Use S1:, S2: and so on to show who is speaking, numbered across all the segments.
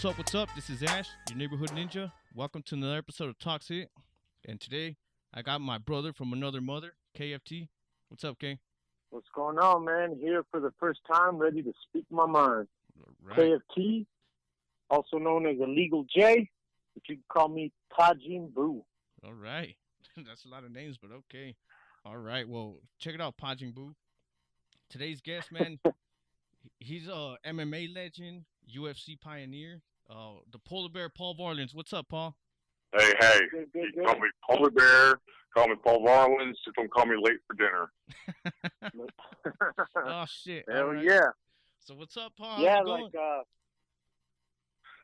S1: What's up? What's up? This is Ash, your neighborhood ninja. Welcome to another episode of Talks Hit. And today, I got my brother from another mother, KFT. What's up, K?
S2: What's going on, man? Here for the first time, ready to speak my mind.
S1: Right.
S2: KFT, also known as Illegal J, but you can call me Tajin Boo.
S1: All right. That's a lot of names, but okay. All right. Well, check it out, Pajing Boo. Today's guest, man, he's a MMA legend, UFC pioneer, the Polar Bear Paul Varelans. What's up, Paul?
S3: Hey, you call me Polar Bear, call me Paul Varelans, just don't call me late for dinner.
S1: Oh, shit.
S2: Hell
S1: right.
S2: yeah.
S1: So what's up, Paul?
S2: Yeah,
S1: How's it going?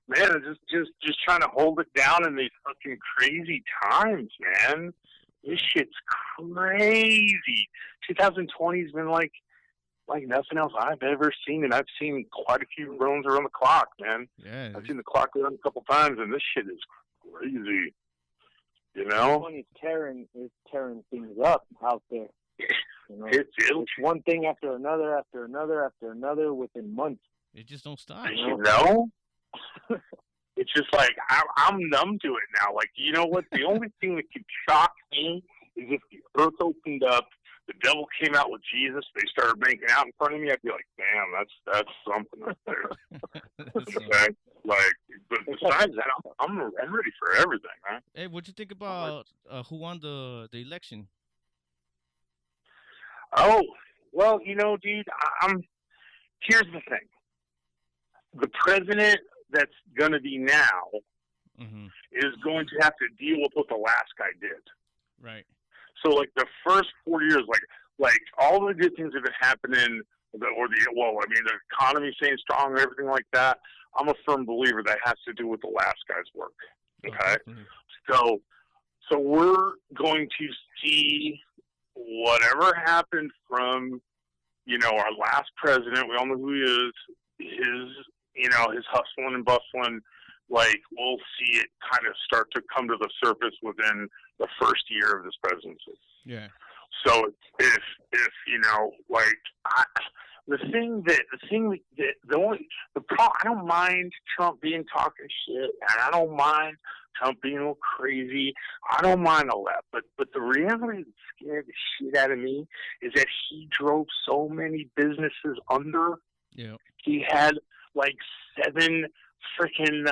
S3: Man, I'm just trying to hold it down in these fucking crazy times, man. This shit's crazy. 2020's been like nothing else I've ever seen, and I've seen quite a few runs around the clock, man.
S1: Yeah.
S3: I've seen the clock run a couple times, and this shit is crazy. You know?
S2: It's tearing things up out there. You know?
S3: It's
S2: one thing after another within months.
S1: It just don't stop.
S3: You know? It's just like I'm numb to it now. Like, you know what? The only thing that could shock me is if the earth opened up, the devil came out with Jesus, they started making out in front of me. I'd be like, damn, that's something up there. Okay, like, but besides that, I'm ready for everything, man.
S1: Hey, what'd you think about who won the election?
S3: Oh, well, you know, dude, here's the thing. The president that's going to be now is going to have to deal with what the last guy did.
S1: Right.
S3: So, like, the first 4 years, like all the good things that have been happening, the economy staying strong and everything like that, I'm a firm believer that has to do with the last guy's work. Okay? So we're going to see whatever happened from, our last president. We all know who he is. His hustling and bustling. Like, we'll see it kind of start to come to the surface within the first year of this presidency.
S1: Yeah.
S3: So if I don't mind Trump being talking shit, and I don't mind Trump being a little crazy. I don't mind all that, but the reality that scared the shit out of me is that he drove so many businesses under.
S1: Yeah.
S3: He had like 7 freaking.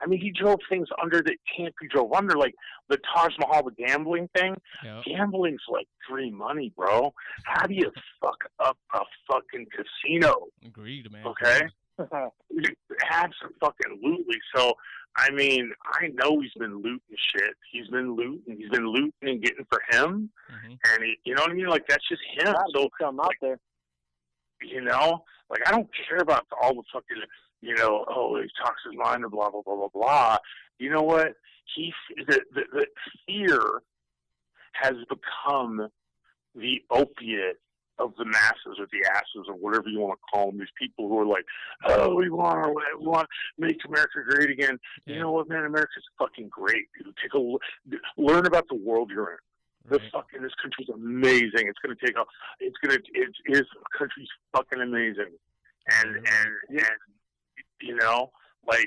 S3: He drove things under that can't be drove under, like the Taj Mahal, the gambling thing.
S1: Yep. Gambling's
S3: like free money, bro. How do you fuck up a fucking casino?
S1: Agreed, man.
S3: Okay? Absolutely. So, I know he's been looting shit. He's been looting and getting for him. And you know what I mean? Like, that's just him. So,
S2: come out there.
S3: Like, I don't care about all the fucking, he talks his mind or blah, blah, blah, blah, blah. You know what? The fear has become the opiate of the masses or the asses or whatever you want to call them. These people who are like, oh, we want to make America great again. Yeah. You know what, man? America's fucking great. Learn about the world you're in. This country's amazing. This country's fucking amazing. And
S2: you know what,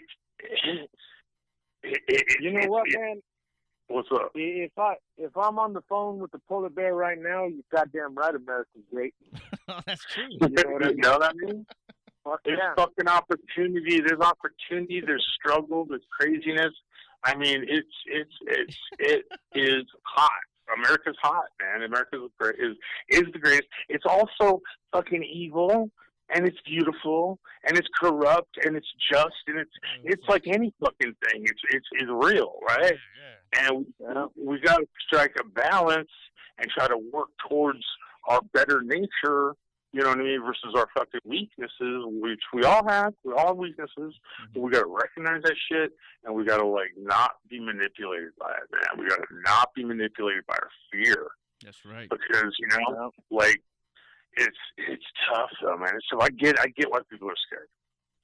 S2: man?
S3: What's up?
S2: If I'm on the phone with the polar bear right now, you're goddamn right, America's great.
S1: That's true.
S3: You know what I mean? There's fucking opportunity. There's opportunity. There's struggle. There's craziness. It is hot. America's hot, man. America's is the greatest. It's also fucking evil, and it's beautiful, and it's corrupt, and it's just, and it's like any fucking thing. It's real, right? Yeah. And we got to strike a balance and try to work towards our better nature. You know what I mean? Versus our fucking weaknesses, which we all have. We all have weaknesses. But we got to recognize that shit, and we got to not be manipulated by it, man. We got to not be manipulated by our fear.
S1: That's right.
S3: Because it's tough though, man. So I get why people are scared.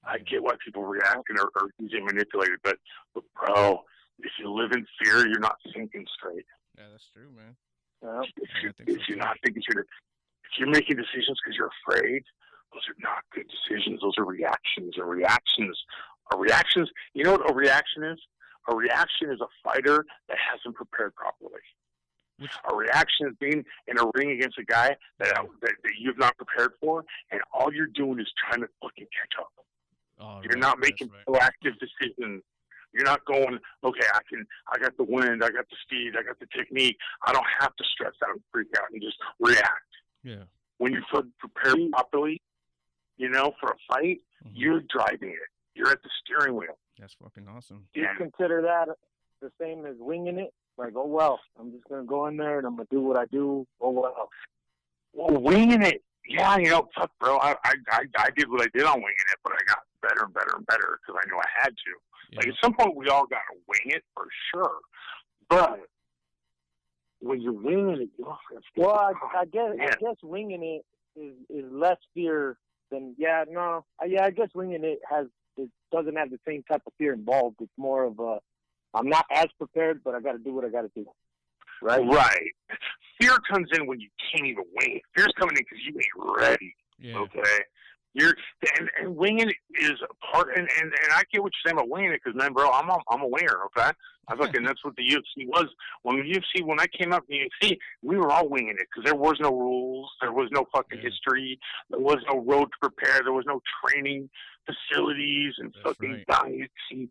S3: I get why people react and are easily manipulated. But bro, if you live in fear, you're not thinking straight.
S1: Yeah, that's true, man.
S3: If you're not thinking straight. If you're making decisions because you're afraid, those are not good decisions. Those are reactions. And reactions are reactions. You know what a reaction is? A reaction is a fighter that hasn't prepared properly. A reaction is being in a ring against a guy that you've not prepared for, and all you're doing is trying to fucking catch up. You're not making proactive decisions. You're not going, okay, I got the wind, I got the speed, I got the technique. I don't have to stress out and freak out and just react.
S1: Yeah.
S3: When you prepare properly, you know, for a fight, you're driving it. You're at the steering wheel.
S1: That's fucking awesome.
S2: Do you consider that the same as winging it? Like, oh, well, I'm just going to go in there and I'm going to do what I do. Oh, well.
S3: Well, winging it. Yeah, you know, fuck, bro. I did what I did on winging it, but I got better and better and better because I knew I had to. Yeah. Like, at some point, we all got to wing it for sure. But when you're winging it,
S2: well, I guess winging it is less fear than, I guess winging it doesn't have the same type of fear involved. It's more of a, I'm not as prepared, but I got to do what I got to do.
S3: Right. Fear comes in when you can't even wing it. Fear's coming in because you ain't ready. Yeah. Okay. And winging is a part, and I get what you're saying about winging it because, man, bro, I'm a winger. Okay. I fucking that's what the UFC was. When I came up in the UFC, we were all winging it because there was no rules, there was no fucking history, there was no road to prepare, there was no training facilities and fucking diets and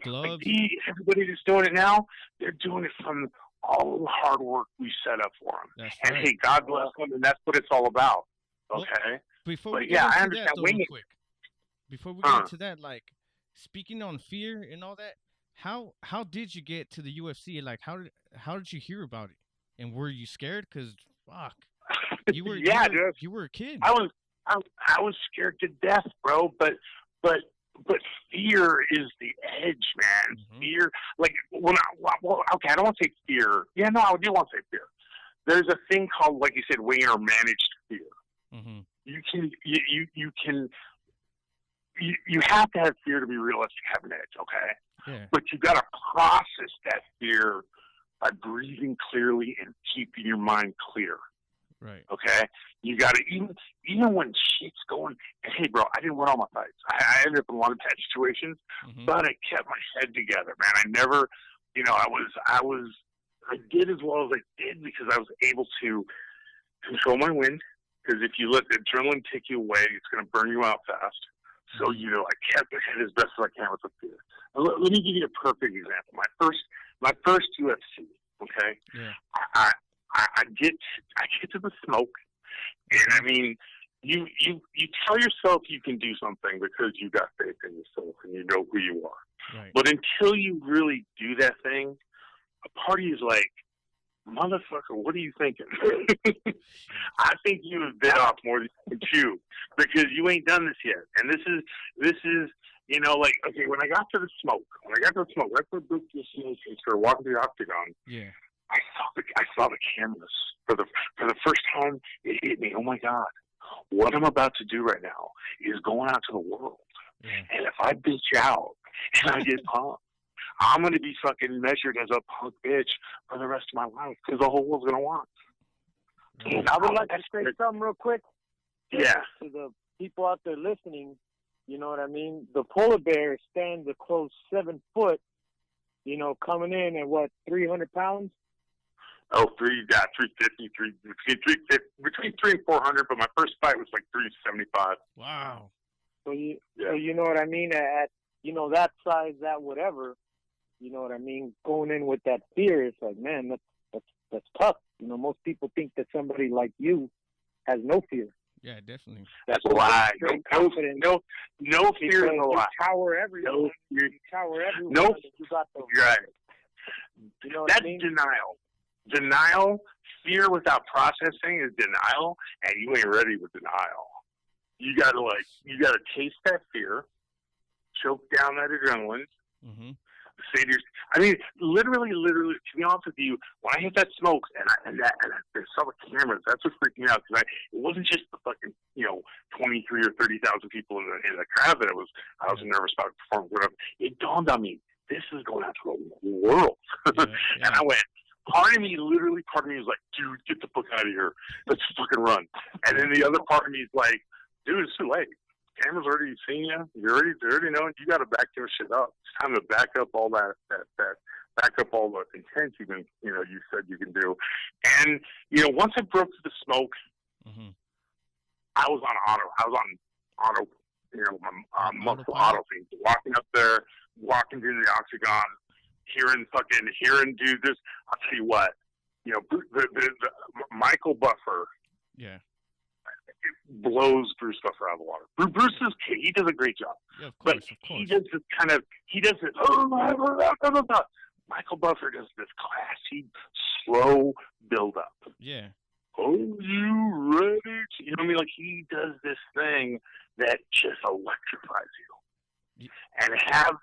S3: gloves. Everybody that's doing it now, they're doing it from all the hard work we set up for them. And hey, God bless them, and that's what it's all about. Okay.
S1: Well, before we get into that, though, real quick. Before we get into that, like speaking on fear and all that, how did you get to the UFC? Like, how did you hear about it? And were you scared? Because fuck, you were you were a kid.
S3: I was scared to death, bro. But fear is the edge, man. Fear, like okay, I don't want to say fear. Yeah, no, I do want to say fear. There's a thing called, like you said, wing or managed fear. You have to have fear to be realistic, have an edge, okay?
S1: Yeah.
S3: But you got to process that fear by breathing clearly and keeping your mind clear.
S1: Right.
S3: Okay? You got to, even when shit's going, hey, bro, I didn't win all my fights. I ended up in a lot of bad situations, but I kept my head together, man. I never, I did as well as I did because I was able to control my wind. Because if you let the adrenaline take you away, it's going to burn you out fast. So, I kept my head as best as I can with the fear. Let me give you a perfect example. My first UFC, okay?
S1: Yeah.
S3: I get to the smoke, and I mean, you tell yourself you can do something because you got faith in yourself and you know who you are.
S1: Right.
S3: But until you really do that thing, a party is like, motherfucker, what are you thinking? I think you have bit off more than you can chew because you ain't done this yet. And this is, like, okay, when I got to the smoke, right for Bruce for walking through the octagon,
S1: yeah,
S3: I saw the cameras for the first time. It hit me. Oh my God, what I'm about to do right now is going out to the world.
S1: Yeah.
S3: And if I bitch out and I get pumped, I'm going to be fucking measured as a punk bitch for the rest of my life because the whole world's going to want.
S2: And I would like to say something real quick.
S3: Yeah.
S2: To the people out there listening, you know what I mean? The polar bear stands a close 7 foot, coming in at 300 pounds?
S3: Oh, 350, between 300 and 400, but my first fight was like 375.
S1: Wow.
S2: So you know what I mean? At, that size, that whatever, you know what I mean? Going in with that fear, it's like, man, that's tough. Most people think that somebody like you has no fear.
S1: Yeah, definitely.
S3: That's a lie. No fear is a lie.
S2: You tower everyone. You tower everyone.
S3: No,
S2: you got the,
S3: right.
S2: You know what
S3: That's
S2: I mean?
S3: denial. Denial, fear without processing is denial, and you ain't ready with denial. You gotta taste that fear, choke down that adrenaline. Say to yourself, I mean, literally, to be honest with you, when I hit that smoke and I saw the cameras, that's what freaked me out because it wasn't just the fucking 23 or 30,000 people in the crowd that I was nervous about performing. Whatever. It dawned on me, this is going out to the world, and I went. Part of me was like, dude, get the fuck out of here. Let's fucking run. And then the other part of me is like, dude, it's too late. Camera's already seen you. They already know you got to back your shit up. It's time to back up all that back up all the intent you said you can do. And once I broke through the smoke,
S1: Mm-hmm.
S3: I was on auto. I was on auto. My muscle auto thing. Walking up there, walking through the octagon, hearing dude. This, I'll tell you what. The Michael Buffer.
S1: Yeah.
S3: Blows Bruce Buffer out of the water. Bruce is he does a great job.
S1: Yeah, of course,
S3: but he does this Michael Buffer does this classy, slow build up.
S1: Yeah.
S3: Oh, you ready? You know what I mean? Like, he does this thing that just electrifies you. And have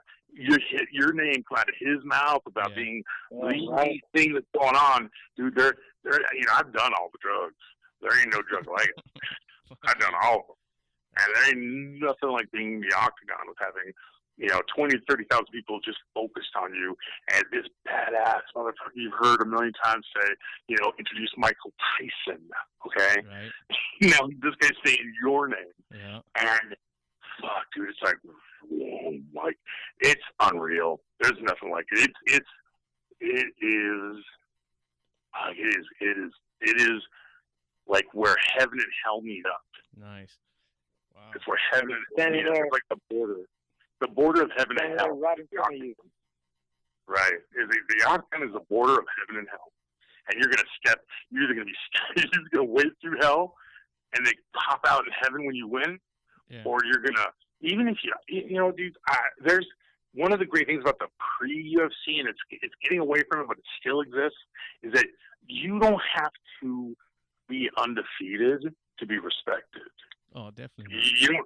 S3: your name come out of his mouth about being the thing that's going on. Dude, they're I've done all the drugs. There ain't no drug like it. I've done all of them. And there ain't nothing like being in the octagon with having 20 to 30,000 people just focused on you, and this badass motherfucker you've heard a million times say, introduce Michael Tyson, okay?
S1: Right.
S3: This guy's saying your name.
S1: Yeah.
S3: And, fuck, dude, it's like, whoa, Mike, it's unreal. There's nothing like it. It is like where heaven and hell meet up.
S1: Nice. Wow.
S3: It's where heaven and hell, it's like the border. The border of heaven and hell.
S2: Right in front of you.
S3: Right. The octagon is the border of heaven and hell. And you're going to wade through hell and they pop out in heaven when you win.
S1: Yeah.
S3: Or you're going to, even if dude, there's one of the great things about the pre-UFC, and it's getting away from it, but it still exists, is that you don't have to be undefeated to be respected.
S1: Oh, definitely.
S3: You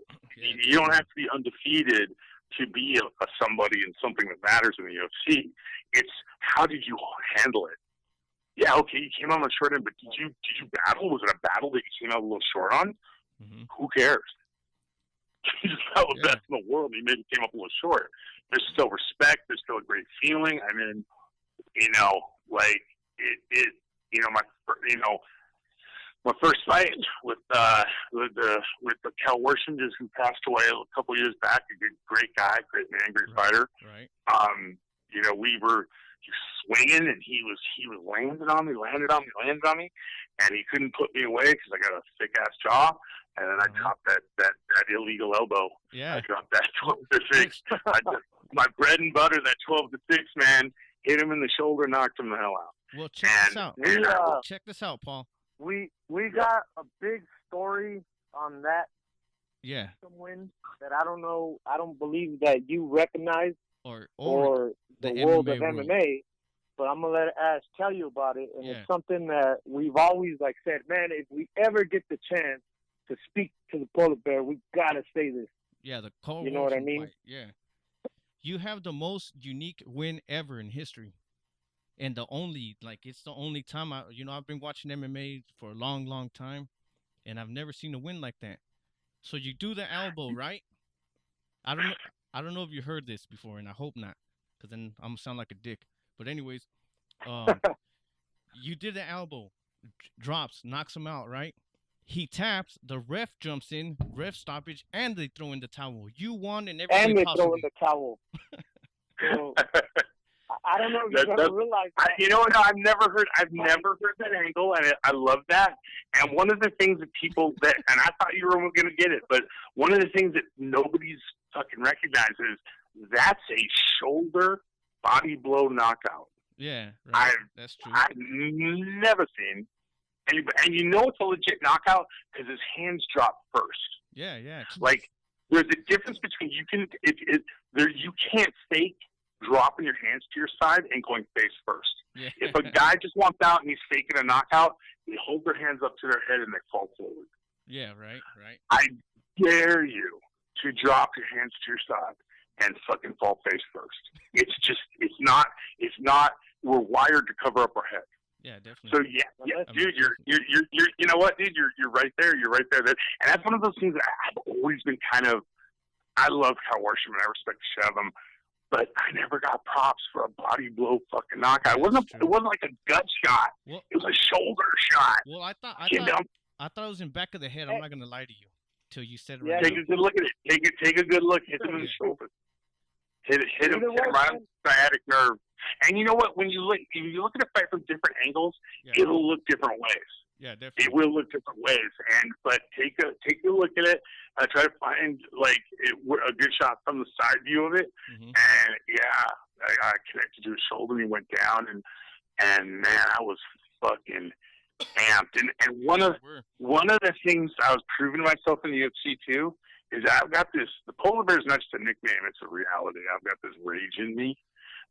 S3: don't have to be undefeated to be a somebody in something that matters in the UFC. It's how did you handle it? Yeah, okay, you came out on the short end, but did you battle? Was it a battle that you came out a little short on?
S1: Mm-hmm.
S3: Who cares? You just felt the best in the world, and you maybe came up a little short. There's still respect. There's still a great feeling. I mean, my first fight with the Cal Warshinger, who passed away a couple years back, a great guy, great man, great fighter.
S1: Right.
S3: We were swinging, and he was landing on me, and he couldn't put me away because I got a thick ass jaw, and then I dropped that illegal elbow.
S1: Yeah.
S3: I dropped that 12-6. My bread and butter, that 12-6, man, hit him in the shoulder, knocked him the hell out.
S1: Well, check this out. Check this out, Paul.
S2: We got a big story on that.
S1: Yeah.
S2: Win that I don't know. I don't believe that you recognize
S1: or
S2: the world of MMA. But I'm gonna let Ash tell you about it, and it's something that we've always said, man. If we ever get the chance to speak to the Polar Bear, we gotta say this.
S1: Yeah, the Cole.
S2: You know what I mean?
S1: Fight. Yeah. You have the most unique win ever in history. And it's the only time I've been watching MMA for a long, long time, and I've never seen a win like that. So you do the elbow, right? I don't know if you heard this before, and I hope not, because then I'm gonna sound like a dick. But anyways, you did the elbow, drops, knocks him out, right? He taps, the ref jumps in, ref stoppage, and they throw in the towel. You won, and everybody
S2: they throw in the towel. So, I don't know if you've ever realized that.
S3: I've never heard that angle, and I love that. And one of the things that people and I thought you were going to get it, but one of the things that nobody's fucking recognizes, that's a shoulder body blow knockout.
S1: Yeah, right. That's true.
S3: I've never seen, and it's a legit knockout because his hands drop first.
S1: Yeah.
S3: Like, there's a difference between you can't fake dropping your hands to your side and going face first.
S1: Yeah.
S3: If a guy just wants out and he's faking a knockout, they hold their hands up to their head and they fall forward.
S1: Yeah, right.
S3: I dare you to drop your hands to your side and fucking fall face first. It's not, we're wired to cover up our head.
S1: Yeah, definitely.
S3: So yeah, dude, you're you know what, dude, you're right there. You're right there. And that's one of those things that I've always been I love Cal Warshinger. I respect the shit out of him. But I never got props for a body blow fucking knockout. It wasn't like a gut shot. Well, it was a shoulder shot.
S1: Well, I thought it was in back of the head. I'm not gonna lie to you. till you set it
S2: Yeah.
S1: right
S3: Take
S1: up.
S3: a good look at it. Take a good look. Hit him in the
S1: Yeah.
S3: shoulder. Hit him
S2: Either way,
S3: right on
S2: man.
S3: the sciatic nerve. And you know what? When you look at a fight from different angles,
S1: Yeah.
S3: it'll look different ways.
S1: Yeah,
S3: It
S1: definitely.
S3: will look different ways. But take a look at it. Try to find a good shot from the side view of it.
S1: Hmm.
S3: And yeah, I connected to his shoulder and he went down and man, I was fucking amped. And one of the things I was proving to myself in the UFC too is I've got this. The polar bear is not just a nickname; it's a reality. I've got this rage in me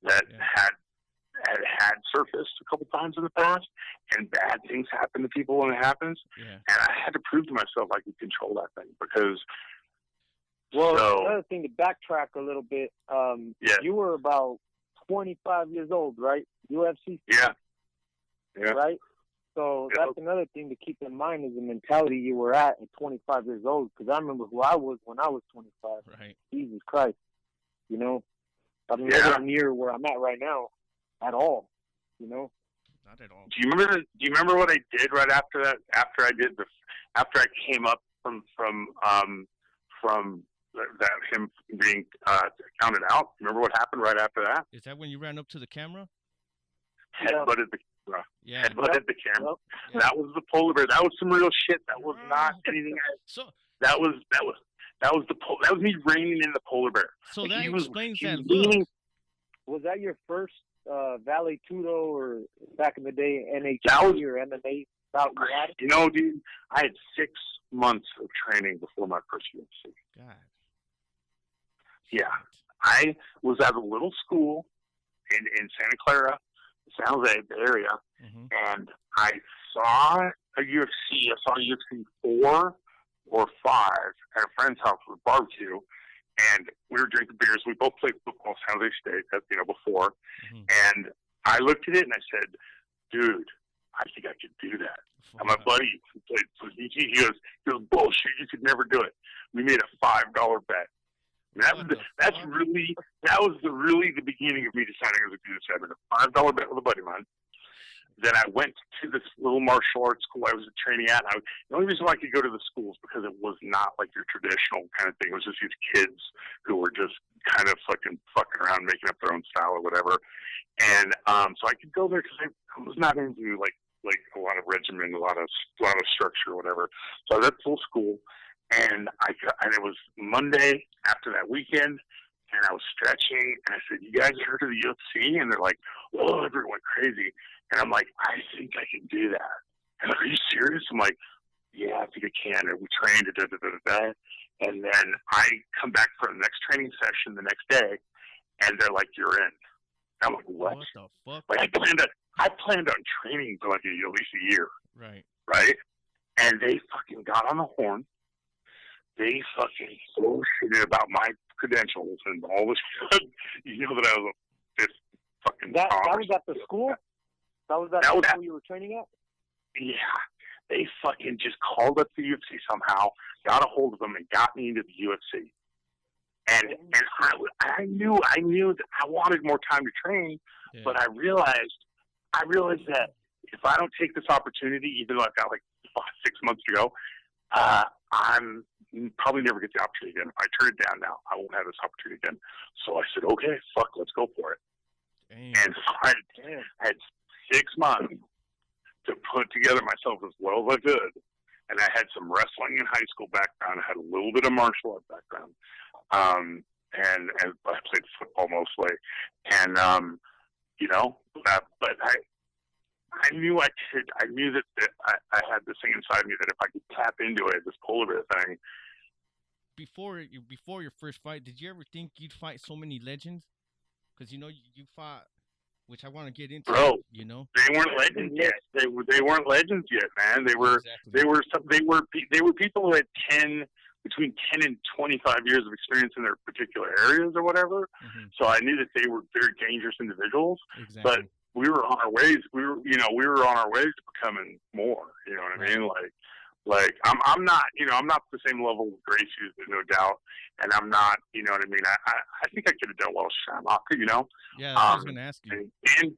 S3: that had surfaced a couple times in the past, and bad things happen to people when it happens.
S1: Yeah.
S3: And I had to prove to myself I could control that thing because.
S2: Well,
S3: So,
S2: another thing to backtrack a little bit.
S3: yeah,
S2: You were about 25 years old, right? UFC,
S3: yeah,
S2: right? So
S3: Yeah.
S2: that's another thing to keep in mind is the mentality you were at 25 years old. Because I remember who I was when I was 25.
S1: Right.
S2: Jesus Christ, you know, I'm
S3: Yeah.
S2: nowhere near where I'm at right now, at all. You know.
S1: Not at all.
S3: Do you remember what I did right after that? After I came up from that him being counted out. Remember what happened right after that?
S1: Is that when you ran up to the camera?
S3: Headbutted the camera.
S1: Yeah.
S3: Headbutted the camera.
S2: Yep.
S3: That was the polar bear. That was some real shit. That was not anything.
S1: So
S3: That was me reining in the polar bear.
S1: so
S3: Like,
S1: that
S3: he was
S1: explains that look.
S3: leaning.
S2: Was that your first Valley Tudo or back in the day
S3: That was-
S2: NHC or MMA bout you had?
S3: You know, dude, I had 6 months of training before my first UFC.
S1: God.
S3: Yeah. I was at a little school in Santa Clara, San Jose Bay area,
S1: Hmm.
S3: and I saw a UFC. I saw UFC 4 or 5 at a friend's house with barbecue, and we were drinking beers. We both played football, San Jose State, before.
S1: Hmm.
S3: And I looked at it and I said, "Dude, I think I could do that." And my buddy who played for BG, he goes, "Bullshit, you could never do it." We made a $5 bet. And that
S1: What
S3: was
S1: the fuck?
S3: really the beginning of me deciding I was going to do this. I made a $5 bet with a buddy of mine. Then I went to this little martial arts school I was training at. And the only reason why I could go to the schools because it was not like your traditional kind of thing. It was just these kids who were just kind of fucking around, making up their own style or whatever. And so I could go there because I was not into like a lot of regimen, a lot of structure or whatever. So I was at full school, and it was Monday after that weekend. And I was stretching, and I said, "You guys heard of the UFC?" And they're like, "Oh, everyone went crazy." And I'm like, "I think I can do that." And they're like, "Are you serious?" I'm like, "Yeah, I think I can." And we trained, and then I come back for the next training session the next day, and they're like, "You're in." And I'm like, "What?"
S1: What the fuck?
S3: Like I planned on training for like at least a year,
S1: Right.
S3: right? And they fucking got on the horn. They fucking bullshitted about my credentials and all this shit. You know that I was this fucking
S2: That
S3: Tom or
S2: was at the
S3: something.
S2: school? That was at
S3: That
S2: the
S3: was
S2: school you were training at?
S3: Yeah. They fucking just called up the UFC somehow, got a hold of them, and got me into the UFC. And I knew that I wanted more time to train,
S1: Yeah.
S3: but I realized that if I don't take this opportunity, even though I've got like 6 months to go, I'm probably never get the opportunity again. If I turn it down now, I won't have this opportunity again. So I said, "Okay, fuck, let's go for it."
S1: Damn.
S3: And so I had 6 months to put together myself as well as I could. And I had some wrestling in high school background. I had a little bit of martial art background. And I played football mostly. And, but I knew I could. I knew that I had this thing inside me that if I could tap into it, this polar bear thing.
S1: Before your first fight, did you ever think you'd fight so many legends? Because you fought, which I want to get into.
S3: Bro,
S1: You know,
S3: they weren't legends yet. They weren't legends yet, man. They were
S1: exactly.
S3: they were people who had between 10 and 25 years of experience in their particular areas or whatever.
S1: Hmm.
S3: So I knew that they were very dangerous individuals.
S1: Exactly.
S3: But we were on our ways. We were on our ways to becoming more. You know what I mean? Like I'm not the same level of Gracie, there's no doubt, and I'm not. You know what I mean? I think I could have done well with Shamaka. You know?
S1: Yeah, I was gonna ask you.
S3: And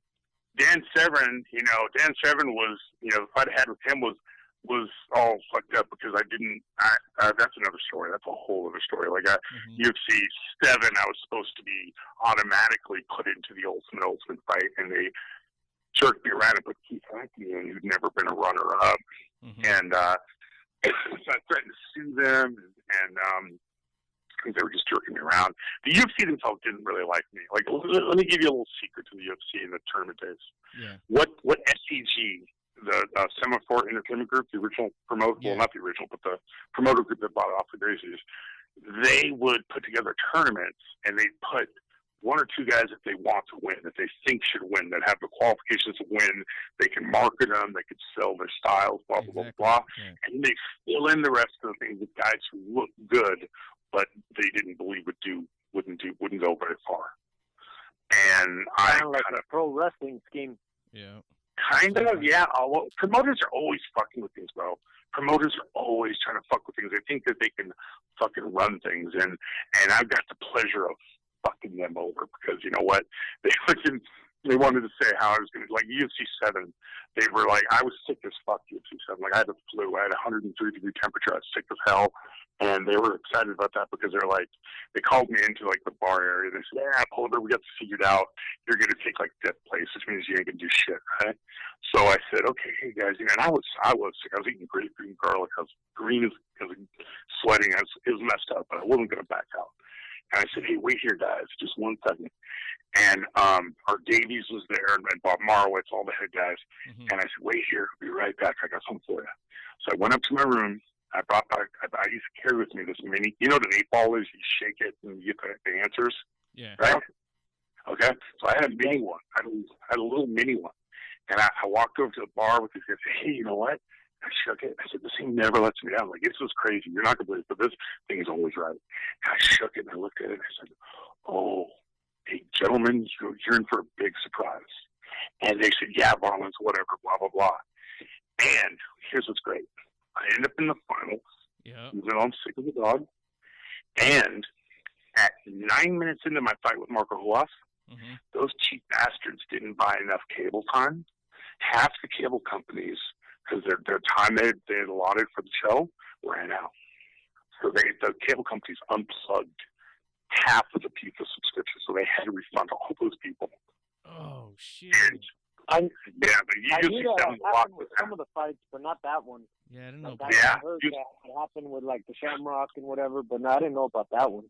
S3: Dan Severn, Dan Severn was, the fight I had with him was was all fucked up because I didn't. That's another story. That's a whole other story. Like UFC 7, I was supposed to be automatically put into the ultimate fight, and they jerked me around and put Keith Hackney in, who'd never been a runner-up, and so I threatened to sue them, and they were just jerking me around. The UFC themselves didn't really like me. Like, let me give you a little secret to the UFC in the tournament days.
S1: Yeah.
S3: What SCG, the Semaphore Entertainment Group, the original promoter, well, not the original, but the promoter group that bought it off the Gracies, they would put together tournaments, and they'd put one or two guys that they want to win, that they think should win, that have the qualifications to win. They can market them, they could sell their styles, blah, blah, blah, blah. Yeah. And they fill in the rest of the things with guys who look good, but they didn't believe wouldn't go very far. And I
S2: like a pro wrestling scheme.
S1: Yeah.
S3: Kind of, yeah. Promoters are always fucking with things, bro. Promoters are always trying to fuck with things. They think that they can fucking run things, and I've got the pleasure of fucking them over because you know what? They wanted to say how I was going to, like UFC 7, they were like, I was sick as fuck UFC 7. Like I had the flu. I had 103-degree temperature. I was sick as hell. And they were excited about that because they're like, they called me into like the bar area. They said, yeah, Polar Bear, we got this figured out. You're going to take like fifth place, which means you ain't going to do shit, right? So I said, okay, hey guys, and I was sick. I was eating green garlic. I was green because of sweating. It was messed up, but I wasn't going to back out. And I said, hey, wait here, guys, just 1 second. And our Davies was there, and Bob Marowitz, all the head guys. And I said, wait here, I'll be right back. I got something for you. So I went up to my room. I used to carry with me this mini, you know what an 8-ball is? You shake it and you get the answers.
S1: Yeah.
S3: Right? Okay. So I had a mini one. I had a little mini one. And I walked over to the bar with this guy and said, hey, you know what? I shook it. I said, this thing never lets me down. Like, this was crazy. You're not going to believe it, but this thing is always right. And I shook it and I looked at it and I said, oh, hey, gentlemen, you're in for a big surprise. And they said, yeah, Varelans, whatever, blah, blah, blah. And here's what's great. I ended up in the finals.
S1: Yeah.
S3: Even though I'm sick of the dog. And at 9 minutes into my fight with Marco Huas, those cheap bastards didn't buy enough cable time. Half the cable companies, because their time they had allotted for the show, ran out. So the cable companies unplugged half of the FIFA subscription, so they had to refund all those people.
S1: Oh, shit.
S3: And, but
S2: I knew that happened with some of the fights, but not that one.
S1: Yeah, I didn't know
S2: like,
S1: about
S2: that. I heard that it happened with like the Shamrock and whatever, but I didn't know about that one.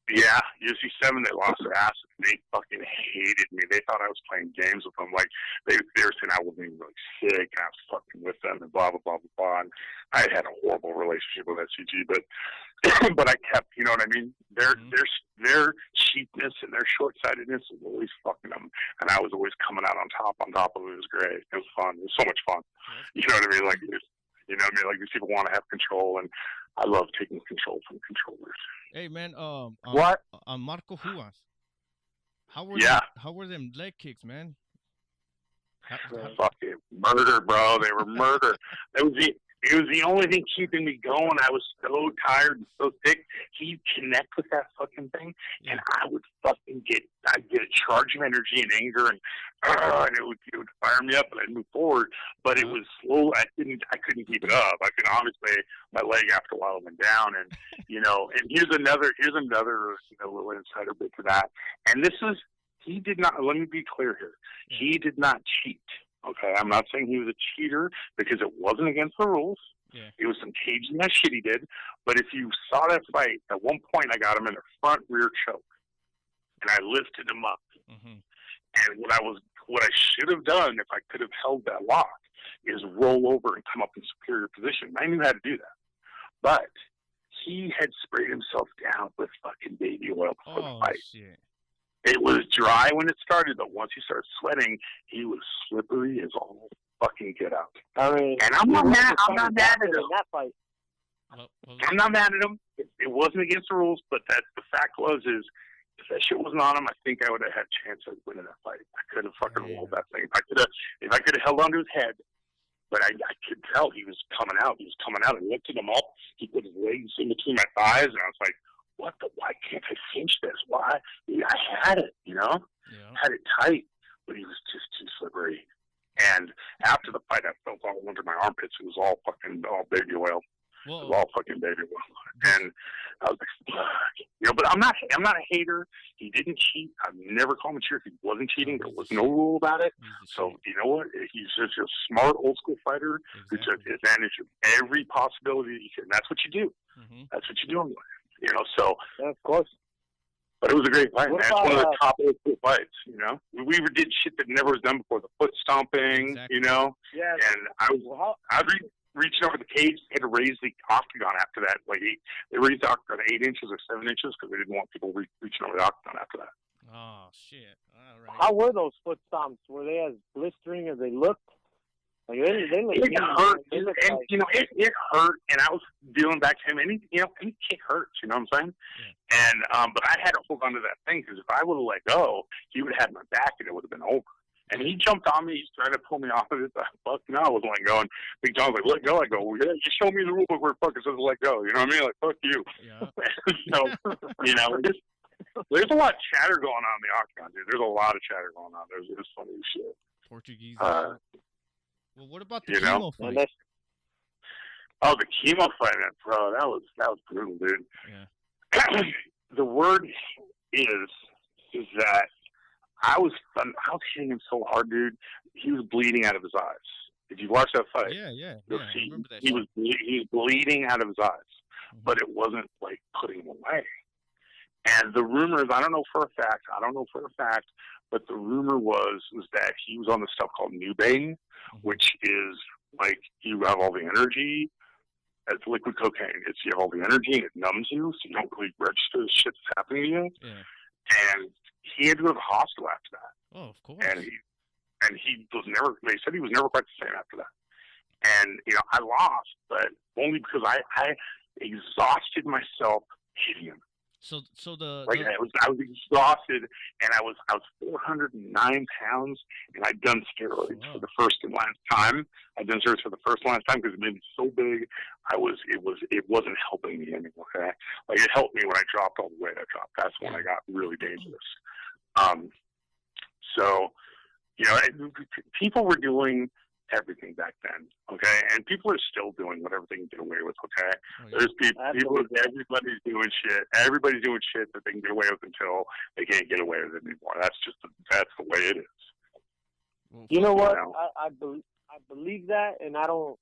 S3: Yeah, UFC 7, they lost their ass. They fucking hated me. They thought I was playing games with them. Like, they were saying I wasn't even really sick, and I was fucking with them, and blah, blah, blah, blah, blah. And I had a horrible relationship with SCG, but I kept, you know what I mean? Their cheapness and their short-sightedness was always fucking them, and I was always coming out on top of it. It was great. It was fun. It was so much fun. You know what I mean? Like, you know what I mean? Like, these people want to have control, and I love taking control from controllers.
S1: Hey man,
S3: what?
S1: Marco Huas. How were them leg kicks, man?
S3: Fucking murder, bro. They were murder. It was the only thing keeping me going. I was so tired and so sick. He'd connect with that fucking thing, and I would fucking I'd get a charge of energy and anger, and it would fire me up, and I'd move forward. But it was slow. I couldn't keep it up. I could obviously, my leg after a while went down, and and here's another little insider bit for that. And he did not. Let me be clear here. He did not cheat. Okay, I'm not saying he was a cheater because it wasn't against the rules.
S1: Yeah.
S3: It was some caging that shit he did. But if you saw that fight, at one point I got him in a front rear choke, and I lifted him up. And what I should have done if I could have held that lock is roll over and come up in superior position. I knew how to do that, but he had sprayed himself down with fucking baby oil before the fight.
S1: Shit.
S3: It was dry when it started, but once he started sweating, he was slippery as all fucking get out.
S2: I mean,
S3: and I'm not mad at him.
S2: That fight.
S3: I'm not mad at him. It wasn't against the rules, but the fact was if that shit wasn't on him, I think I would have had a chance of winning that fight. I could have fucking rolled that thing. If I could have held onto his head, but I could tell he was coming out. I lifted him up. He put his legs in between my thighs, and I was like, why can't I cinch this? Why? I had it, had it tight, but he was just too slippery. And after the fight, I felt all under my armpits. It was all baby oil. It was
S1: Whoa.
S3: all fucking baby oil. And I was like, fuck. But I'm not a hater. He didn't cheat. I've never called him a cheater. He wasn't cheating. There was no rule about it. So you know what? He's just a smart old school fighter who took advantage of every possibility that he could. And that's what you do.
S1: Mm-hmm.
S3: That's what you do in life. So
S2: yeah, of course.
S3: But it was a great fight, man. It's one of the top old school fights, We did shit that never was done before. The foot stomping,
S2: Yeah.
S3: And I was reaching over the cage. They had to raise the octagon after that. Like they raised the octagon 8 inches or 7 inches because they didn't want people reaching over the octagon after that.
S1: Oh shit! All right.
S2: How were those foot stomps? Were they as blistering as they looked? Like they looked.
S3: It hurt, it hurt, and I was dealing back to him. Any kick hurts, you know what I'm saying?
S1: Yeah.
S3: And but I had to hold on to that thing because if I would have let go, he would have had my back, and it would have been over. And he jumped on me. He's trying to pull me off of it. Fuck no, I wasn't letting go. And Big John's like, let go. I go, well, yeah, you show me the rule book where it fucking says let go. You know what I mean? Like, fuck you.
S1: Yeah.
S3: There's a lot of chatter going on in the octagon, dude. There's a lot of chatter going on. There's funny shit.
S1: Portuguese. Well, what about the chemo fight?
S3: Oh, the chemo fight, bro. That was brutal, dude.
S1: Yeah.
S3: The word is that I was hitting him so hard, dude. He was bleeding out of his eyes. If you watch that fight,
S1: yeah.
S3: You'll see he was bleeding out of his eyes, but it wasn't like putting him away. And the rumors, I don't know for a fact, but the rumor was that he was on the stuff called Nubain, which is like you have all the energy. It's liquid cocaine. You have all the energy and it numbs you, so you don't really register the shit that's happening to you.
S1: Yeah.
S3: And he had to go to the hospital after that.
S1: Oh, of course.
S3: And he was never. They said he was never quite the same after that. And I lost, but only because I exhausted myself hitting him.
S1: So
S3: I was exhausted, and I was 409 pounds, and I'd done steroids for the first and last time. I'd done steroids for the first and last time because it made me so big. It wasn't helping me anymore. Okay? Like it helped me when I dropped all the weight I dropped. That's when I got really dangerous. So people were doing everything back then, okay? And people are still doing whatever they can get away with, okay?
S1: Oh, yeah.
S3: There's people, everybody's doing shit. Everybody's doing shit that they can get away with until they can't get away with it anymore. That's the way it is.
S1: Well,
S2: you know what? I believe that, and I don't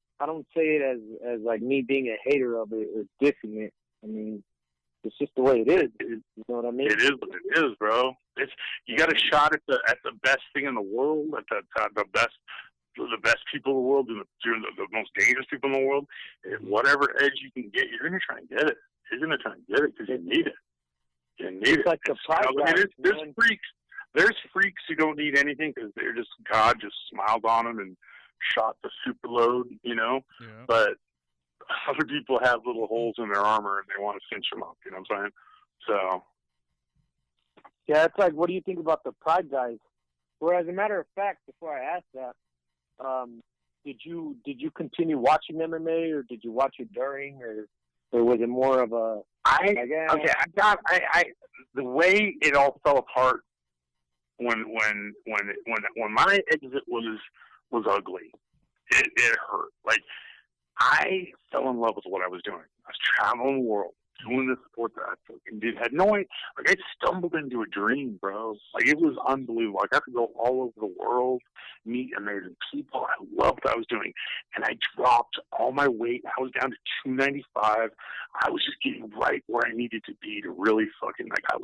S2: say it as like me being a hater of it or dissing it. I mean, it's just the way it is. You know what I mean?
S3: It is what it is, bro. You got a shot at the best thing in the world, at the best people in the world, and the most dangerous people in the world. And whatever edge you can get, you're going to try and get it. You're going to try and get it because you need it. You need it.
S2: Like the
S3: there's freaks. There's freaks who don't need anything because God just smiled on them and shot the super load,
S1: Yeah.
S3: But other people have little holes in their armor and they want to cinch them up. You know what I'm saying? So.
S2: Yeah, it's like, what do you think about the Pride guys? Whereas, a matter of fact, before I ask that, did you continue watching MMA, or did you watch it during, or was it more of a?
S3: The way it all fell apart when my exit was ugly. It hurt. Like I fell in love with what I was doing. I was traveling the world, doing this sport that I fucking had no idea. Like I stumbled into a dream, bro. Like it was unbelievable. I got to go all over the world, meet amazing people. I loved what I was doing, and I dropped all my weight. I was down to 295. I was just getting right where I needed to be to really fucking like. I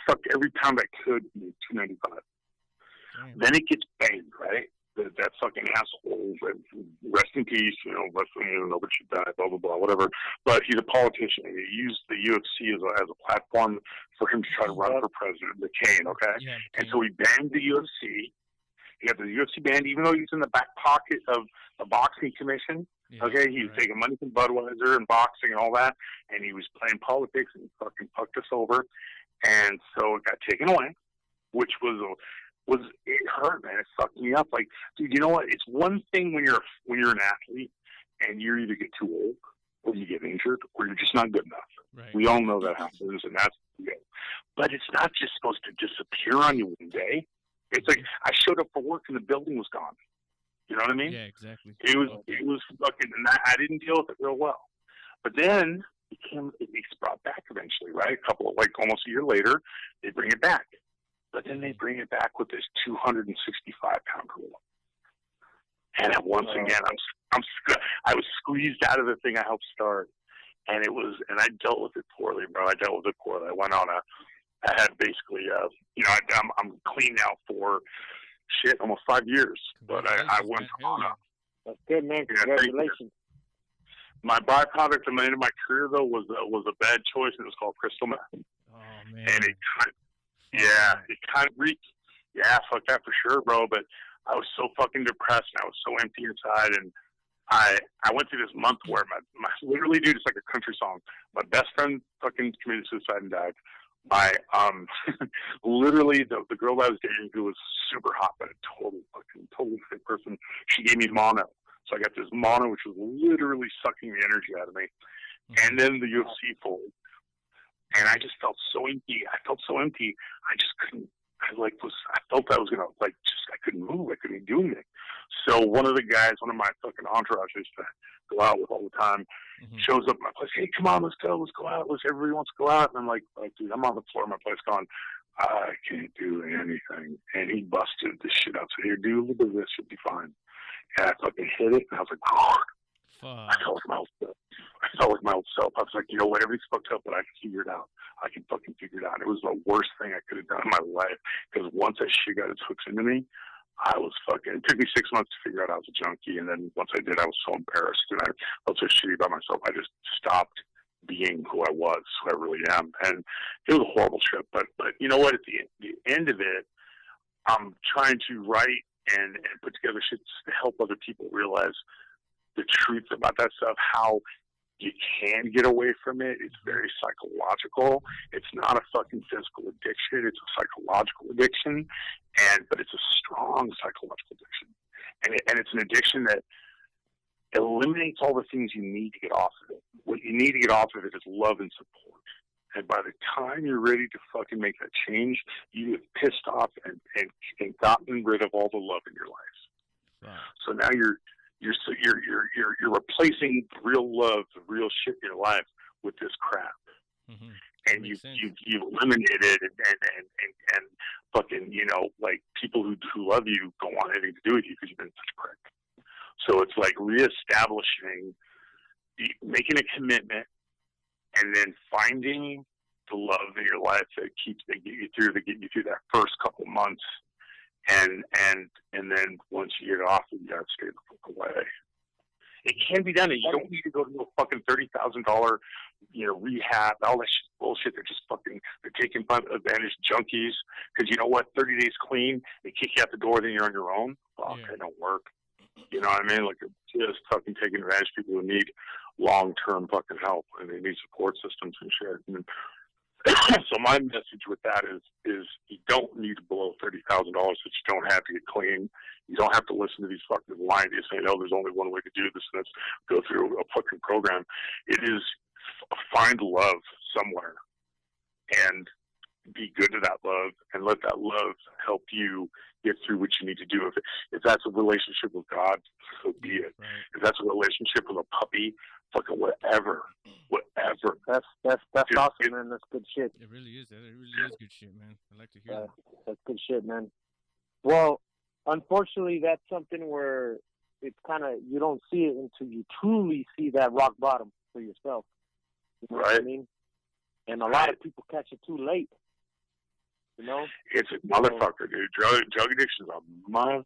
S3: sucked every pound I could in 295. Damn. Then it gets banged, right? That fucking asshole, rest in peace, wrestling, nobody should die, blah, blah, blah, whatever. But he's a politician. He used the UFC as a platform for him to try to run for president, McCain, okay? Yeah, and so he banned the UFC. He got the UFC banned, even though he's in the back pocket of the boxing commission, okay? He was taking money from Budweiser and boxing and all that, and he was playing politics and fucking fucked us over. And so it got taken away, which was it hurt, man. It fucked me up. Like, dude, you know what? It's one thing when you're an athlete and you either get too old or you get injured or you're just not good enough.
S1: Right.
S3: We all know that happens, and that's good. But it's not just supposed to disappear on you one day. It's like I showed up for work and the building was gone. You know what I mean?
S1: Yeah, exactly.
S3: It was fucking, and I didn't deal with it real well. But then it gets brought back eventually, right? Almost a year later, they bring it back. But then they bring it back with this 265-pound rule. And once again, I was squeezed out of the thing I helped start. And I dealt with it poorly, bro. I went on I had basically, I'm clean now for almost 5 years. But I went on
S2: That's good, man. Congratulations.
S3: My byproduct at the end of my career, though, was a bad choice, and it was called crystal meth.
S1: Oh, man.
S3: And it kind of reeked. Yeah, fuck that for sure, bro. But I was so fucking depressed, and I was so empty inside, and I went through this month where my literally, dude, it's like a country song. My best friend fucking committed suicide and died. My literally the girl that I was dating, who was super hot but a totally fit person, she gave me mono. So I got this mono, which was literally sucking the energy out of me. And then the UFC folded, and I just felt so empty. I just couldn't. I felt I was gonna I couldn't move. I couldn't do anything. So one of my fucking entourage I used to go out with all the time, shows up at my place. Hey, come on, let's go out. Everybody wants to go out. And I'm like, dude, I'm on the floor of my place going, I can't do anything. And he busted the shit out. So here, do a little bit of this, you'll be fine. And I fucking hit it, and I was like, oh. I felt like my old self. I was like, you know what, everything's fucked up, but I can figure it out. I can fucking figure it out. It was the worst thing I could have done in my life, because once that shit got its hooks into me, it took me 6 months to figure out I was a junkie, and then once I did, I was so embarrassed, and I felt so shitty about myself, I just stopped being who I was, who I really am. And it was a horrible trip, but you know what, at the end of it, I'm trying to write and put together shit to help other people realize the truth about that stuff, how you can get away from it. It's very psychological. It's not a fucking physical addiction. It's a psychological addiction, but it's a strong psychological addiction. And it's an addiction that eliminates all the things you need to get off of it. What you need to get off of it is love and support. And by the time you're ready to fucking make that change, you have pissed off and gotten rid of all the love in your life. Wow. So now you're replacing real love, the real shit in your life with this crap. And you've eliminated and fucking, people who love you don't want anything to do with you because you've been such a prick. So it's like reestablishing, making a commitment, and then finding the love in your life that get you through that first couple months. And then once you get off, you gotta stay the fuck away. It can be done. You don't need to go to a fucking $30,000, rehab, all that bullshit. They're taking advantage of junkies. Because you know what? 30 days clean, they kick you out the door, then you're on your own. Fuck, it don't work. You know what I mean? Like, just fucking taking advantage of people who need long-term fucking help, and they need support systems and shit. And so my message with that is you don't need to blow $30,000 that you don't have to get clean. You don't have to listen to these fucking lying to you saying, "Oh, there's only one way to do this, and that's go through a fucking program." It is find love somewhere and be good to that love, and let that love help you get through what you need to do. If that's a relationship with God, so be it. Right. If that's a relationship with a puppy, fucking whatever.
S2: That's awesome, man. That's good shit.
S1: It really is. It really is good shit, man. I like to hear that.
S2: That's good shit, man. Well, unfortunately, that's something where it's kind of, you don't see it until you truly see that rock bottom for yourself. You know what I mean? And a lot of people catch it too late. You know?
S3: It's a motherfucker, dude. Drug addiction is a motherfucker.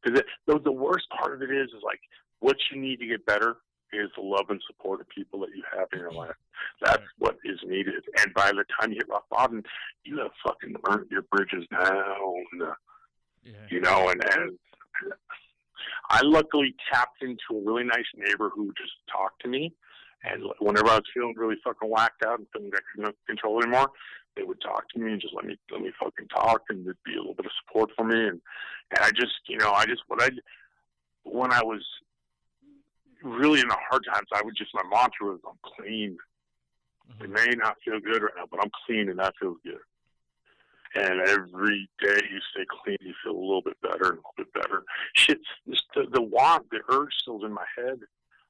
S3: Because the worst part of it is like, what you need to get better is the love and support of people that you have in your life. That's what is needed. And by the time you hit rock bottom, you have fucking burnt your bridges down. And I luckily tapped into a really nice neighbor who just talked to me. And whenever I was feeling really fucking whacked out and couldn't control anymore, they would talk to me and just let me fucking talk, and there'd be a little bit of support for me. And I just, when I was really in the hard times, my mantra was, I'm clean. It may not feel good right now, but I'm clean, and that feels good. and every day you stay clean, you feel a little bit better and a little bit better. Shit's just the urge still's in my head.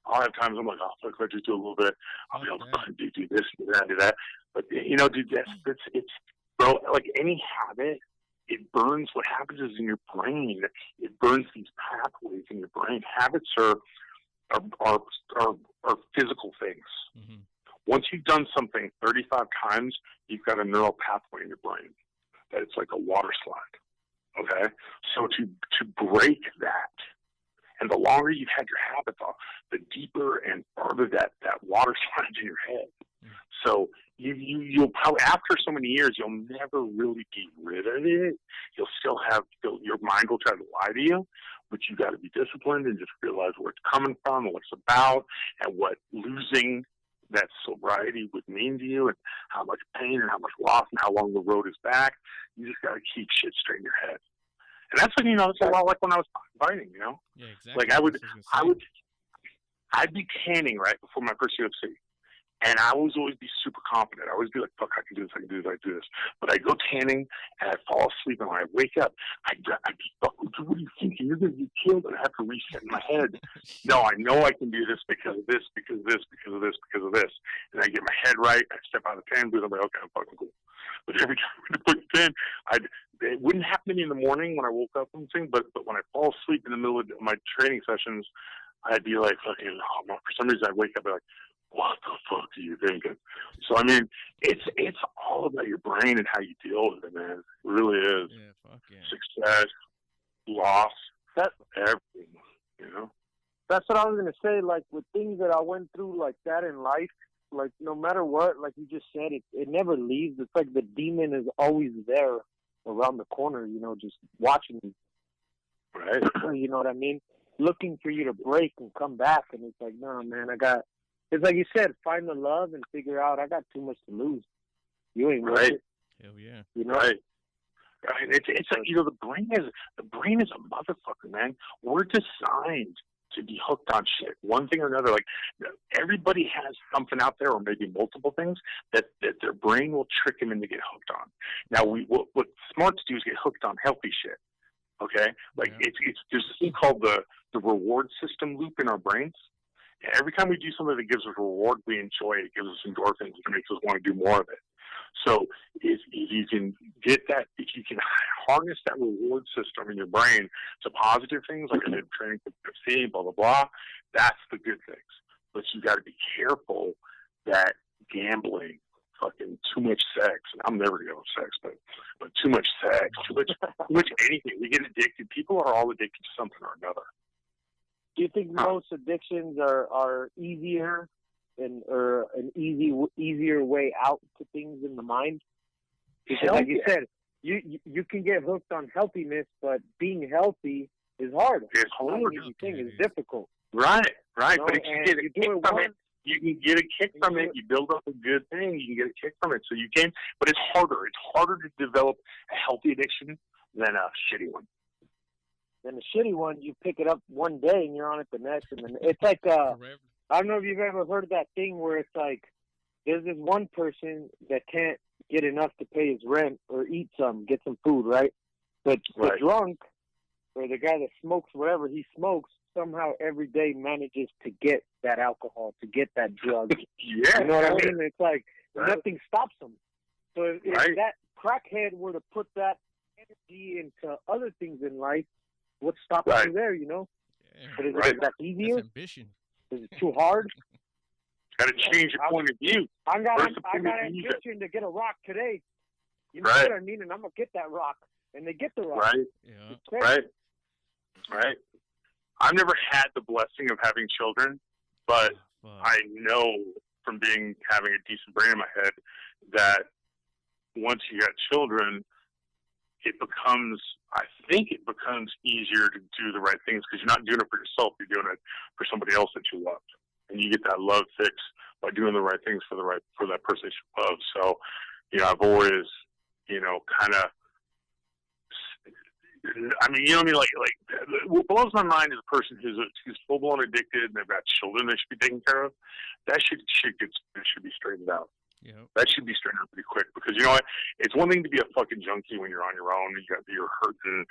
S3: I'll have times I'm like, oh, fuck, if I just do a little bit, I'll be able to do this, do that, do that. But, you know, dude, it's, bro, like any habit, it burns. What happens is in your brain, it burns these pathways in your brain. Habits are physical things. Mm-hmm. Once you've done something 35 times, you've got a neural pathway in your brain that it's like a water slide. Okay? So to break that, and the longer you've had your habit, the deeper and farther that water slides in your head. Mm-hmm. So you'll probably, after so many years, you'll never really get rid of it. You'll still have, your mind will try to lie to you, but you got to be disciplined and just realize where it's coming from and what it's about and what losing that sobriety would mean to you and how much pain and how much loss and how long the road is back. You just got to keep shit straight in your head. And that's when, you know, it's a lot like when I was fighting, you know?
S1: Yeah, exactly.
S3: Like I'd be tanning right before my first UFC. And I would always be super confident. I always be like, fuck, I can do this, I can do this, I can do this. But I go tanning, and I fall asleep, and when I wake up, I'd be, fuck, what are you thinking? You're going to get killed, and I have to reset in my head. No, I know I can do this because of this, because of this, because of this, because of this. And I get my head right, I step out of the tan booth, I'm like, okay, I'm fucking cool. But every time I put the tan, it wouldn't happen to me in the morning when I woke up and things, but when I fall asleep in the middle of my training sessions, I'd be like, fucking, oh, for some reason I'd wake up and be like, what the fuck are you thinking? So, I mean, it's all about your brain and how you deal with it, man. It really is.
S1: Yeah, fuck yeah.
S3: Success, loss, everything, you know?
S2: That's what I was going to say. Like, with things that I went through like that in life, like, no matter what, like you just said, it never leaves. It's like the demon is always there around the corner, you know, just watching you.
S3: Right.
S2: You know what I mean? Looking for you to break and come back. And it's like, no, man, it's like you said, find the love and figure out I got too much to lose. You ain't worth it.
S1: Hell yeah.
S2: You know?
S3: Right. It's like, you know, the brain is a motherfucker, man. We're designed to be hooked on shit, one thing or another. Like, everybody has something out there, or maybe multiple things that their brain will trick them into get hooked on. Now, what smarts do is get hooked on healthy shit. Okay, like it's there's this thing called the reward system loop in our brains. Every time we do something that gives us a reward, we enjoy it. It gives us endorphins. It makes us want to do more of it. So if you can get that, if you can harness that reward system in your brain to positive things, like I did training for UFC, blah, blah, blah, that's the good things. But you got to be careful that gambling, fucking too much sex, and I'm never going to go with sex, but too much sex, too much anything. We get addicted. People are all addicted to something or another.
S2: Do you think most addictions are easier or an easier way out to things in the mind? Because like you said, you can get hooked on healthiness, but being healthy is hard.
S3: It's hard.
S2: It's difficult.
S3: Right.
S2: You know?
S3: But if you get a kick from it, you can get a kick from it. You build up a good thing. You can get a kick from it. So you can, but it's harder. It's harder to develop a healthy addiction than a shitty one.
S2: Then the shitty one, you pick it up one day and you're on it the next. And then it's like, I don't know if you've ever heard of that thing where it's like, there's this one person that can't get enough to pay his rent or get some food, right? But the drunk or the guy that smokes whatever he smokes somehow every day manages to get that alcohol, to get that drug.
S3: Yeah.
S2: You know what I mean? It's like nothing stops him. So if that crackhead were to put that energy into other things in life, what's stopping you there, you know?
S1: Yeah.
S2: But is that easier?
S1: That's ambition.
S2: Is it too hard?
S3: Got to change your point of view.
S2: I got ambition to get a rock today. You know what I mean? And I'm going to get that rock. And they get the rock.
S3: Right. Yeah. Right. I've never had the blessing of having children, but I know from having a decent brain in my head that once you got children, I think it becomes easier to do the right things because you're not doing it for yourself. You're doing it for somebody else that you love. And you get that love fix by doing the right things for that person that you love. So, you know, I've always, you know, kind of, I mean, you know what I mean? Like what blows my mind is a person who's full blown addicted and they've got children they should be taking care of. That should be straightened out.
S1: Yeah.
S3: That should be straightened out pretty quick because you know what? It's one thing to be a fucking junkie when you're on your own. You're hurting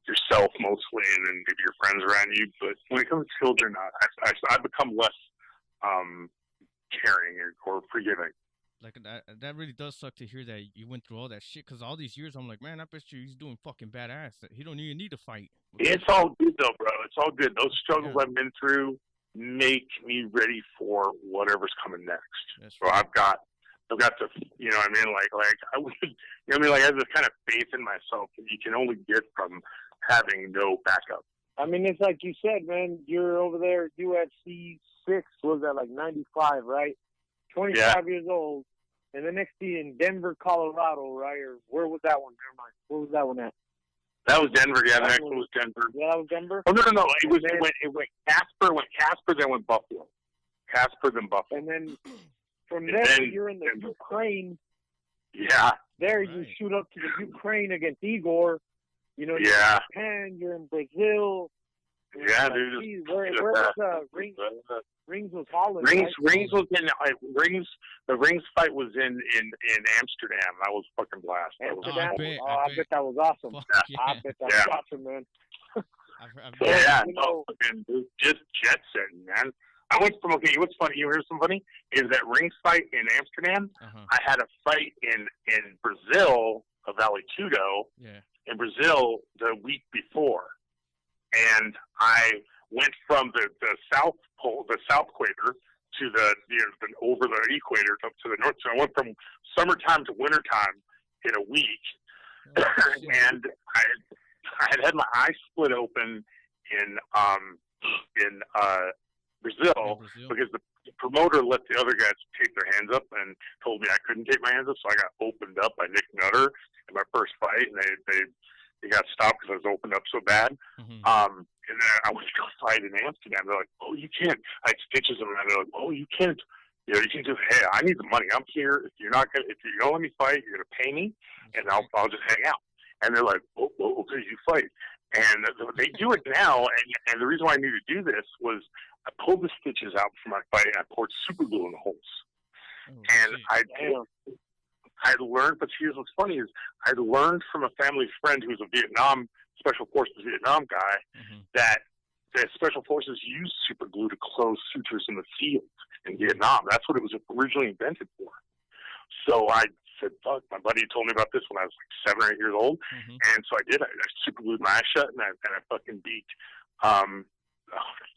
S3: yourself mostly, and then maybe your friends around you. But when it comes to children, I've become less caring or forgiving.
S1: Like that really does suck to hear that you went through all that shit. Cause all these years, I'm like, man, I bet you he's doing fucking badass. He don't even need to fight.
S3: It's all good though, bro. It's all good. Those struggles
S1: Yeah.
S3: I've been through make me ready for whatever's coming next.
S1: That's
S3: So
S1: right.
S3: I've got to, you know what I mean? Like I would, you know what I mean? Like I have this kind of faith in myself that you can only get from having no backup.
S2: I mean, it's like you said, man. You're over there, UFC 6. Was that like 95, right? 25 years old, and the next day in Denver, Colorado, right? Or where was that one? Never mind. Where was that one at?
S3: That was Denver. Yeah, the next one was Denver.
S2: Yeah, that was Denver.
S3: Oh no. It went Casper, then went Buffalo. Casper, then Buffalo.
S2: And then from there, you're in the Ukraine.
S3: Yeah.
S2: There, you shoot up to the Ukraine against Igor. You know, you're in Japan, you're in Brazil.
S3: Yeah, dude.
S2: Geez, where was Rings was Holland.
S3: Rings was in Rings. The Rings fight was in Amsterdam. That was fucking blast.
S2: Amsterdam. I bet that was awesome.
S1: Yeah.
S2: I bet that was awesome, man.
S3: Just jet setting, man. I went from what's funny? You hear something funny? Is that Rings fight in Amsterdam? I had a fight in Brazil, a Vale Tudo.
S1: Yeah.
S3: In Brazil the week before, and I went from the South Pole, the South Equator, to the over the equator up to the north. So I went from summertime to wintertime in a week, and I had my eyes split open in Brazil because the promoter let the other guys take their hands up and told me I couldn't take my hands up, so I got opened up by Nick Nutter in my first fight, and they got stopped because I was opened up so bad. And then I went to go fight in Amsterdam. They're like, "Oh, you can't." I had stitches around. They're like, "Oh, you can't. You know, you can just. Hey, I need the money. I'm here. If you don't let me fight, you're gonna pay me, and I'll just hang out." And they're like, "Oh, okay, you fight." And they do it now. And the reason why I knew to do this was I pulled the stitches out from my fight and I poured super glue in the holes. I'd learned, but here's what's funny is I'd learned from a family friend who's a Special Forces Vietnam guy that the Special Forces used super glue to close sutures in the field in Vietnam. That's what it was originally invented for. So I said, fuck, my buddy told me about this when I was like 7 or 8 years old. And so I did. I super glued my eyes shut and I fucking beat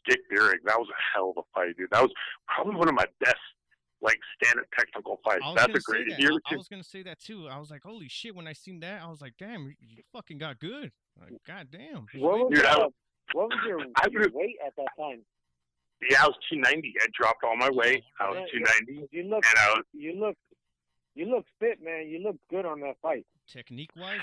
S3: Dick Bierig. That was a hell of a fight, dude. That was probably one of my best stand-up technical fights. That's a great idea.
S1: I was gonna say that too. I was like, holy shit! When I seen that, I was like, damn, you fucking got good. Like, god damn.
S2: What was your weight at that time?
S3: Yeah, I was 290. I dropped all my weight. I was 290.
S2: You look fit, man. You look good on that fight.
S1: Technique wise,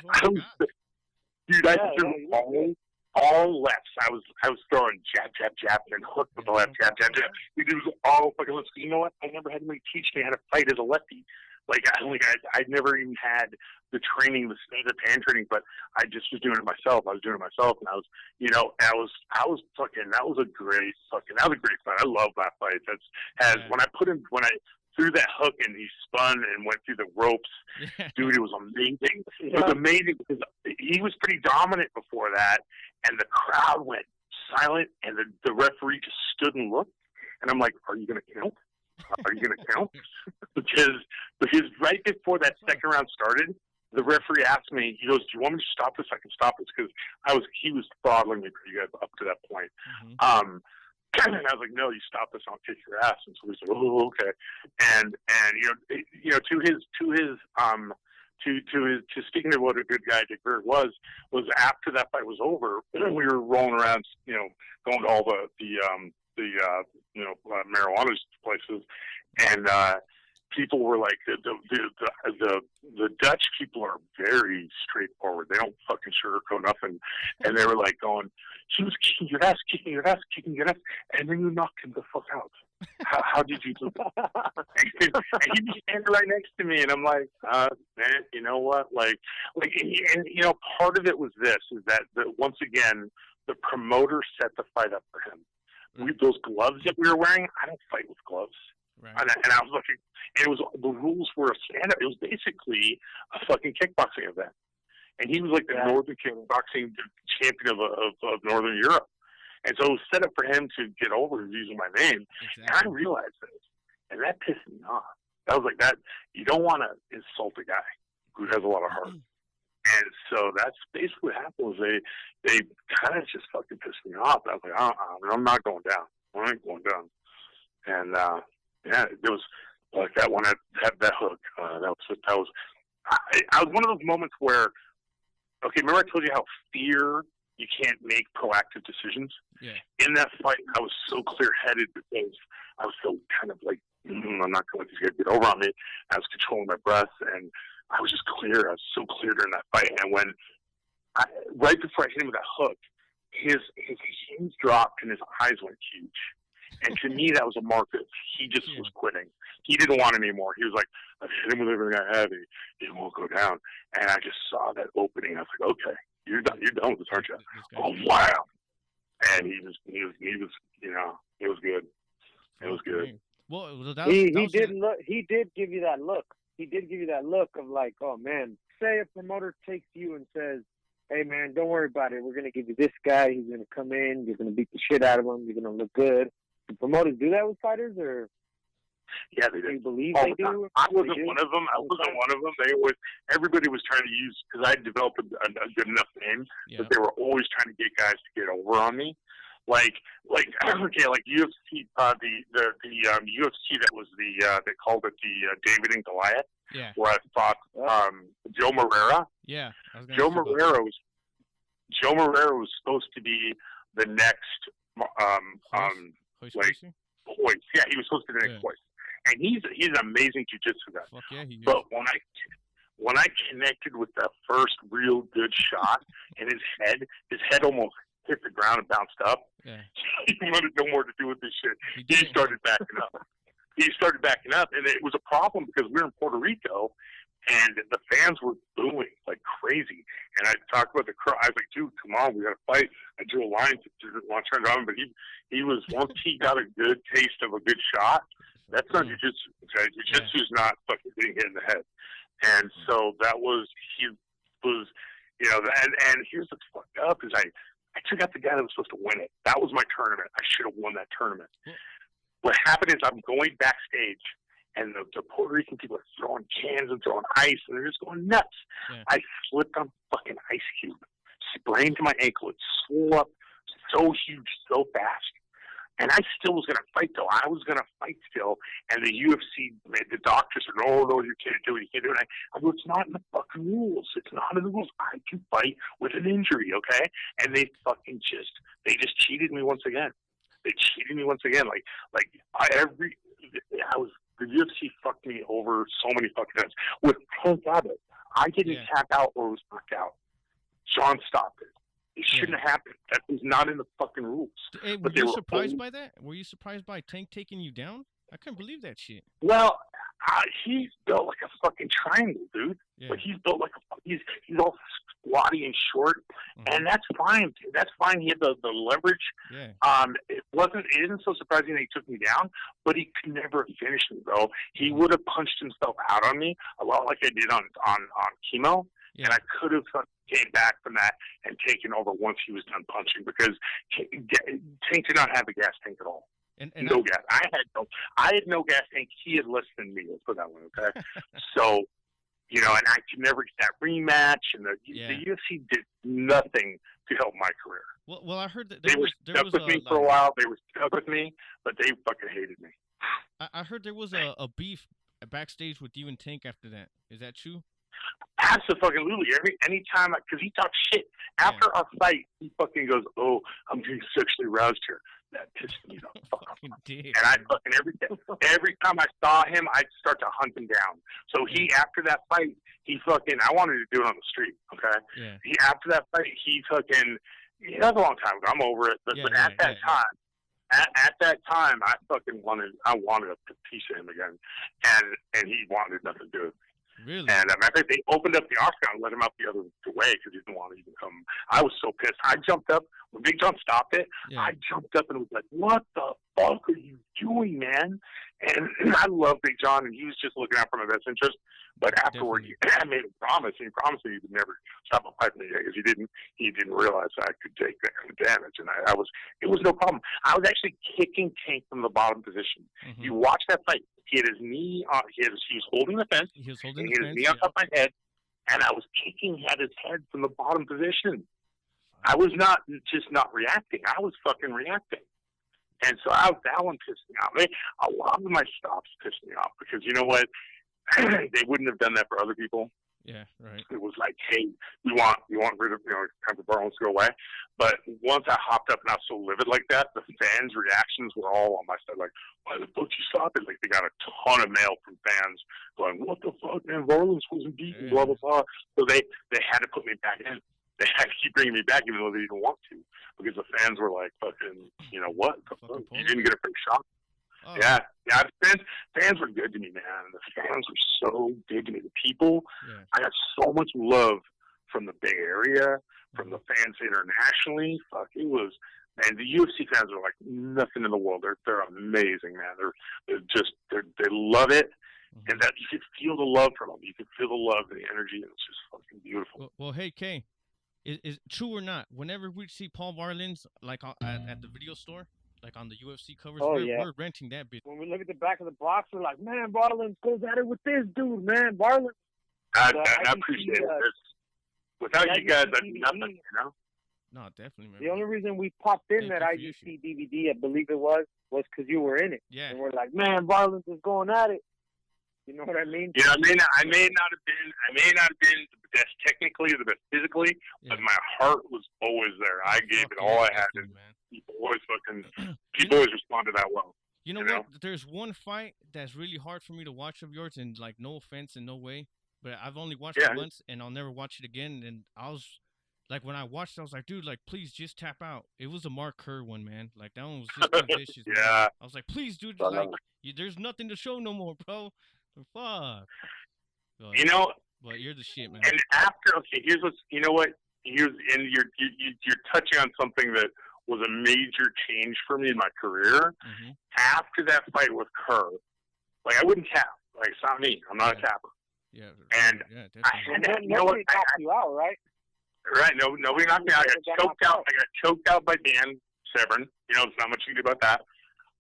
S3: dude, I threw all lefts. I was throwing jab, and then hook with the left, jab. Dude, it was all fucking lefts. You know what? I never had anybody teach me how to fight as a lefty. I never even had the training, the stand-up hand training, but I just was doing it myself. And I was, that was a great fight. I love that fight. When I threw that hook and he spun and went through the ropes, dude, it was amazing. It was amazing because he was pretty dominant before that, and the crowd went silent, and the referee just stood and looked, and I'm like, are you going to count? Are you going to count? because right before that second round started, the referee asked me, he goes, do you want me to stop this? I can stop this, because he was throttling me pretty good up to that point. And I was like, no, you stop this, I'll kick your ass. And so we said, oh, okay. And to speaking of what a good guy Dick Bierig was after that fight was over, we were rolling around, going to all the marijuana places, and people were like, the Dutch people are very straightforward. They don't fucking sugarcoat nothing. And they were like going, he was kicking your ass, and then you knocked him the fuck out. How did you do that? And he'd be standing right next to me, and I'm like, man, you know what? Part of it was this, is that once again, the promoter set the fight up for him. Those gloves that we were wearing, I don't fight with gloves. Right. And I was looking, And the rules were a stand-up. It was basically a fucking kickboxing event. And he was like the Northern kickboxing champion of Northern Europe. And so it was set up for him to get over using my name. Exactly. And I realized this. And that pissed me off. I was like, that you don't want to insult a guy who has a lot of heart. And so that's basically what happened was they kind of just fucking pissed me off. I was like, I'm not going down. I ain't going down. And it was like that one had that hook. I was one of those moments where, okay, remember I told you how fear, you can't make proactive decisions?
S1: Yeah.
S3: In that fight, I was so clear-headed because I was so kind of like, I'm not going to let these guys get over on me. I was controlling my breath, and I was just clear. I was so clear during that fight. And when right before I hit him with that hook, his hands dropped and his eyes went huge. And to me, that was a mark that he just was quitting. He didn't want it anymore. He was like, I've hit him with everything I have. He won't go down. And I just saw that opening. I was like, okay, you're done with this, aren't you? Oh, wow. And he was, you know, it was good. It was good.
S1: Well,
S2: he did give you that look. He did give you that look of like, oh man, say a promoter takes you and says, hey man, don't worry about it. We're going to give you this guy. He's going to come in. You're going to beat the shit out of him. You're going to look good. Do promoters do that with fighters, or?
S3: Yeah, they do.
S2: Do you believe they do?
S3: I wasn't one of them. Everybody was trying to use, because I developed a good enough name, but they were always trying to get guys to get over on me. Like UFC, the UFC that was they called it the David and Goliath, where I fought Joe Moreira.
S1: Yeah,
S3: Joe Moreira was supposed to be the next Hoist. Yeah, he was supposed to be the next Hoist, and he's an amazing jiu-jitsu guy.
S1: Fuck yeah, he is.
S3: But when I connected with that first real good shot, and his head almost hit the ground and bounced up.
S1: Yeah.
S3: He wanted no more to do with this shit. He started backing up. And it was a problem because we were in Puerto Rico, and the fans were booing like crazy. And I talked about the crowd. I was like, dude, come on, we got to fight. I drew a line to turn around, but he was, once he got a good taste of a good shot, that's not jiu-jitsu. Okay? Jiu-jitsu's not fucking being hit in the head. And so he was, you know, and here's what's fucked up is I took out the guy that was supposed to win it. That was my tournament. I should have won that tournament. What happened is I'm going backstage, and the Puerto Rican people are throwing cans and throwing ice, and they're just going nuts. Yeah. I slipped on fucking ice cube, sprained my ankle. It swelled up so huge, so fast. And I still was going to fight, though. I was going to fight still. And the UFC, the doctor said, no, you can't do it. You can't do it. I go, it's not in the fucking rules. It's not in the rules. I can fight with an injury, okay? And they just cheated me once again. The UFC fucked me over so many fucking times. With Tank Abbott, I didn't tap out or was knocked out. John stopped it. It shouldn't have happened. That was not in the fucking rules.
S1: Hey, were you surprised by that? Were you surprised by Tank taking you down? I couldn't believe that shit.
S3: Well, he's built like a fucking triangle, dude. Yeah. Like he's built like he's all squatty and short, and that's fine. That's fine. He had the leverage.
S1: Yeah.
S3: It isn't so surprising that he took me down, but he could never finish me, bro. He would have punched himself out on me a lot like I did on chemo. Yeah. And I could have came back from that and taken over once he was done punching, because Tank did not have a gas tank at all.
S1: And
S3: no gas. I had no gas tank. He had less than me. Let's put that one, okay? So, you know, and I could never get that rematch, and the UFC did nothing to help my career.
S1: Well, I heard that
S3: they were stuck with me for a while. They were stuck with me, but they fucking hated me.
S1: I heard there was a beef backstage with you and Tank after that. Is that true?
S3: Absolutely. Anytime, because he talks shit. After our fight, he fucking goes, "Oh, I'm getting sexually aroused here." That pissed me the fuck off. And I fucking every time I saw him, I'd start to hunt him down. So after that fight, I wanted to do it on the street. Okay.
S1: Yeah.
S3: After that fight, that was a long time ago. I'm over it. But at that time, I wanted a piece of him again, and he wanted nothing to do with me.
S1: Really?
S3: And matter of fact, they opened up the octagon and let him out the other way because he didn't want to even come. I was so pissed. I jumped up. When Big John stopped it, I jumped up and was like, what the fuck are you doing, man? And I love Big John, and he was just looking out for my best interest. But afterward, I made a promise. He promised me he would never stop a fight me because he didn't realize I could take that kind of damage, and it was no problem. I was actually kicking Tank from the bottom position. Mm-hmm. You watch that fight. He had his knee on. He was holding the fence. He had his knee on top of my head, and I was kicking at his head from the bottom position. I was not reacting. I was fucking reacting. And so that one pissed me off. A lot of my stops pissed me off because you know what? They wouldn't have done that for other people.
S1: Yeah, right.
S3: It was like, hey, we want rid of, time for Varelans to go away. But once I hopped up and I was so livid like that, the fans' reactions were all on my side. Like, why the fuck you stop it? Like, they got a ton of mail from fans going, what the fuck, man? Varelans wasn't beaten, blah, blah, blah. So they had to put me back in. They had to keep bringing me back even though they didn't want to. Because the fans were like, fucking, what? You didn't get a free shot. Oh. Yeah. Fans were good to me, man. The fans were so good to me. The people, I got so much love from the Bay Area, from the fans internationally. Fuck, it was, and the UFC fans are like nothing in the world. They're amazing, man. They love it, and that you could feel the love from them. You could feel the love and the energy, and it's just fucking beautiful.
S1: Well, hey, Kay, is true or not? Whenever we see Paul Varelans like at the video store. Like on the UFC covers, we're renting that bitch.
S2: When we look at the back of the box, we're like, man, Varelans goes at it with this dude, man. Varelans.
S3: I appreciate it. Without you guys, I'd be nothing,
S1: No, definitely, man.
S2: The only reason we popped in that IGC DVD, I believe it was because you were in it.
S1: Yeah.
S2: And we're like, man, Varelans is going at it. You know what I mean?
S3: Yeah, I may not have been the best technically or the best physically, but my heart was always there. I gave it all I had, and people always respond to that well.
S1: You know what? There's one fight that's really hard for me to watch of yours, and like, no offense in no way, but I've only watched it once, and I'll never watch it again. And I was like, when I watched it, I was like, dude, like, please just tap out. It was a Mark Kerr one, man. Like, that one was just too vicious.
S3: Yeah.
S1: Man. I was like, please, dude, like, there's nothing to show no more, bro. Fuck. But you're the shit, man.
S3: And after, here's what's, you're touching on something that was a major change for me in my career. Mm-hmm. After that fight with Kerr, like, I wouldn't tap. Like, it's not me. I'm not a tapper.
S1: Yeah.
S3: And
S2: nobody knocked you out, right?
S3: Right. No, nobody knocked me out. I got choked out by Dan Severn. There's not much you can do about that.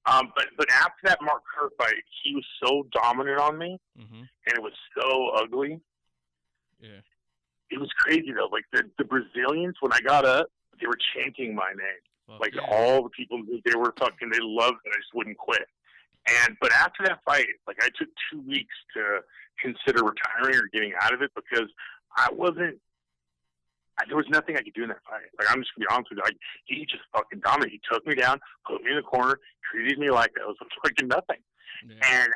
S3: But after that Mark Kerr fight, he was so dominant on me, and it was so ugly.
S1: Yeah.
S3: It was crazy, though. Like, the Brazilians, when I got up, they were chanting my name. All the people, they loved it. I just wouldn't quit. But after that fight, like, I took 2 weeks to consider retiring or getting out of it because there was nothing I could do in that fight. Like, I'm just going to be honest with you. He just fucking dominated. He took me down, put me in the corner, treated me like I was fucking nothing. Yeah.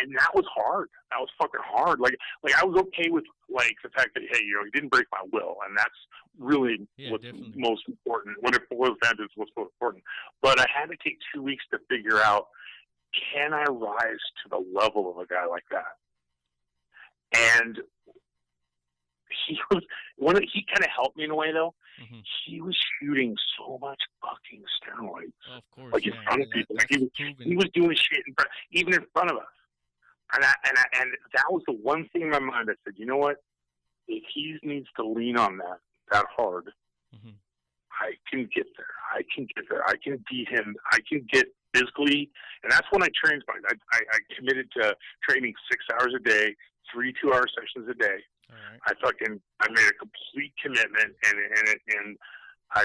S3: And that was hard. That was fucking hard. Like I was okay with, like, the fact that, hey, he didn't break my will. And that's really what's most important. When it boils down to what's most important. But I had to take 2 weeks to figure out, can I rise to the level of a guy like that? And he kind of helped me in a way, though. Mm-hmm. He was shooting so much fucking steroids,
S1: of course,
S3: like in front of people. Like he was doing shit even in front of us. And that was the one thing in my mind. I said, you know what? If he needs to lean on that hard, I can get there. I can beat him. I can get physically, and that's when I trained. I committed to training 6 hours a day, 3 2-hour sessions a day. Right. I made a complete commitment, and I,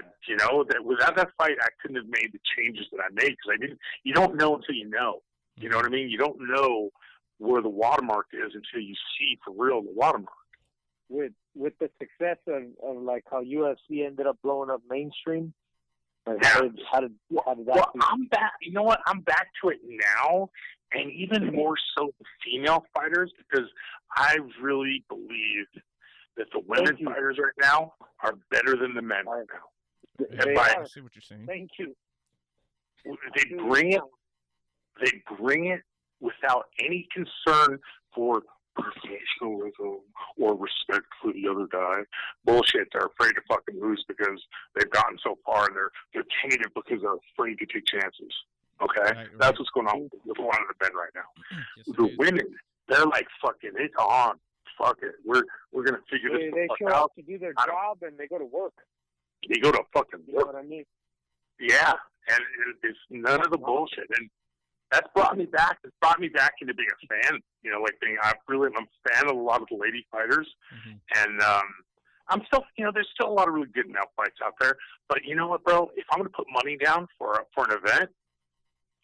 S3: that without that fight, I couldn't have made the changes that I made because you don't know until you know. You know what I mean? You don't know where the watermark is until you see for real the watermark.
S2: With the success of like how UFC ended up blowing up mainstream. Like how did that?
S3: Well, I'm back. You know what? I'm back to it now, and even more so the female fighters, because I really believe that the women fighters right now are better than the men right now.
S1: I see what you're saying.
S2: Thank you.
S3: They bring it without any concern for professionalism or respect for the other guy. Bullshit. They're afraid to fucking lose because they've gotten so far, and they're tentative because they're afraid to take chances. Okay,
S1: Right.
S3: that's what's going on with a lot of the men right now.
S1: Yes, it
S3: The
S1: is.
S3: women, they're like, fucking, it's on. Fuck it, we're gonna figure this
S2: They
S3: fuck
S2: show
S3: out.
S2: up to do their job and they go to work.
S3: They go to fucking
S2: You know
S3: work.
S2: what I mean?
S3: Yeah, and it's none of the bullshit. And that's brought me back. It's brought me back into being a fan. You know, like I'm a fan of a lot of the lady fighters, and I'm still, there's still a lot of really good male fights out there. But you know what, bro? If I'm going to put money down for an event,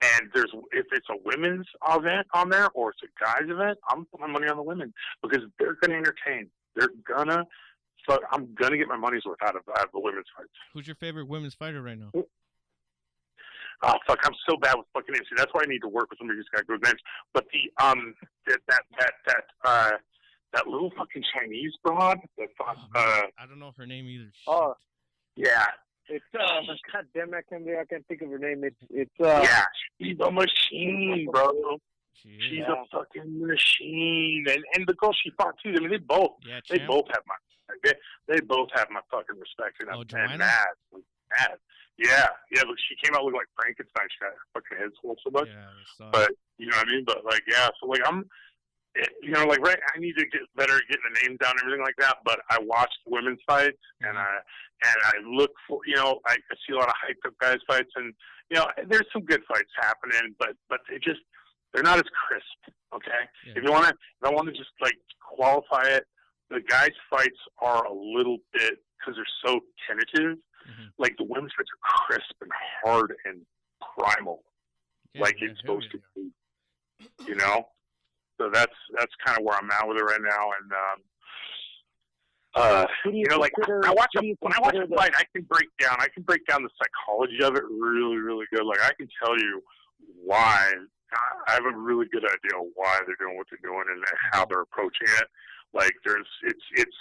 S3: and if it's a women's event on there or it's a guy's event, I'm putting my money on the women because they're going to entertain. So I'm gonna get my money's worth out of the women's fights.
S1: Who's your favorite women's fighter right now?
S3: Oh fuck! I'm so bad with fucking names. That need to work with somebody who's got good names. But that little fucking Chinese broad.
S1: I don't know her name either.
S2: Oh,
S3: yeah.
S2: It's God damn, I can't think of her name. It's
S3: yeah, she's a machine, bro. She's
S2: a
S3: fucking machine, and the girl she fought too. I mean, they both have my fucking respect, and I'm mad. Yeah. Look, she came out looking like Frankenstein. She got her fucking head swole so much.
S1: Yeah,
S3: but you know what I mean. But like, yeah. So like, right. I need to get better at getting the names down and everything like that. But I watch the women's fights, and I look for, I see a lot of hyped up guys fights, and there's some good fights happening, but they're not as crisp. Okay, if I want to just like qualify it, the guys' fights are a little bit because they're so tentative. Like the women's fights are crisp and hard and primal, like it's supposed to be. So that's kind of where I'm at with it right now. And like when I watch a fight, I can break down the psychology of it really, really good. Like I can tell you why. I have a really good idea of why they're doing what they're doing and how they're approaching it. Like it's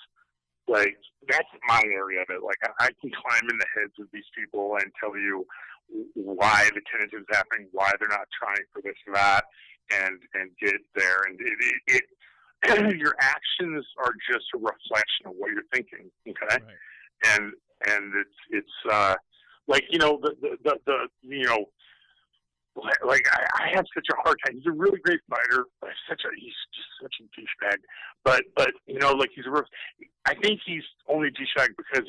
S3: like that's my area of it. Like I can climb in the heads of these people and tell you why the tentative is happening, why they're not trying for this or that, and get there. And it your actions are just a reflection of what you're thinking. Okay, right. And it's like like I have such a hard time. He's a really great fighter, but he's just such a douchebag. But like I think he's only douchebag because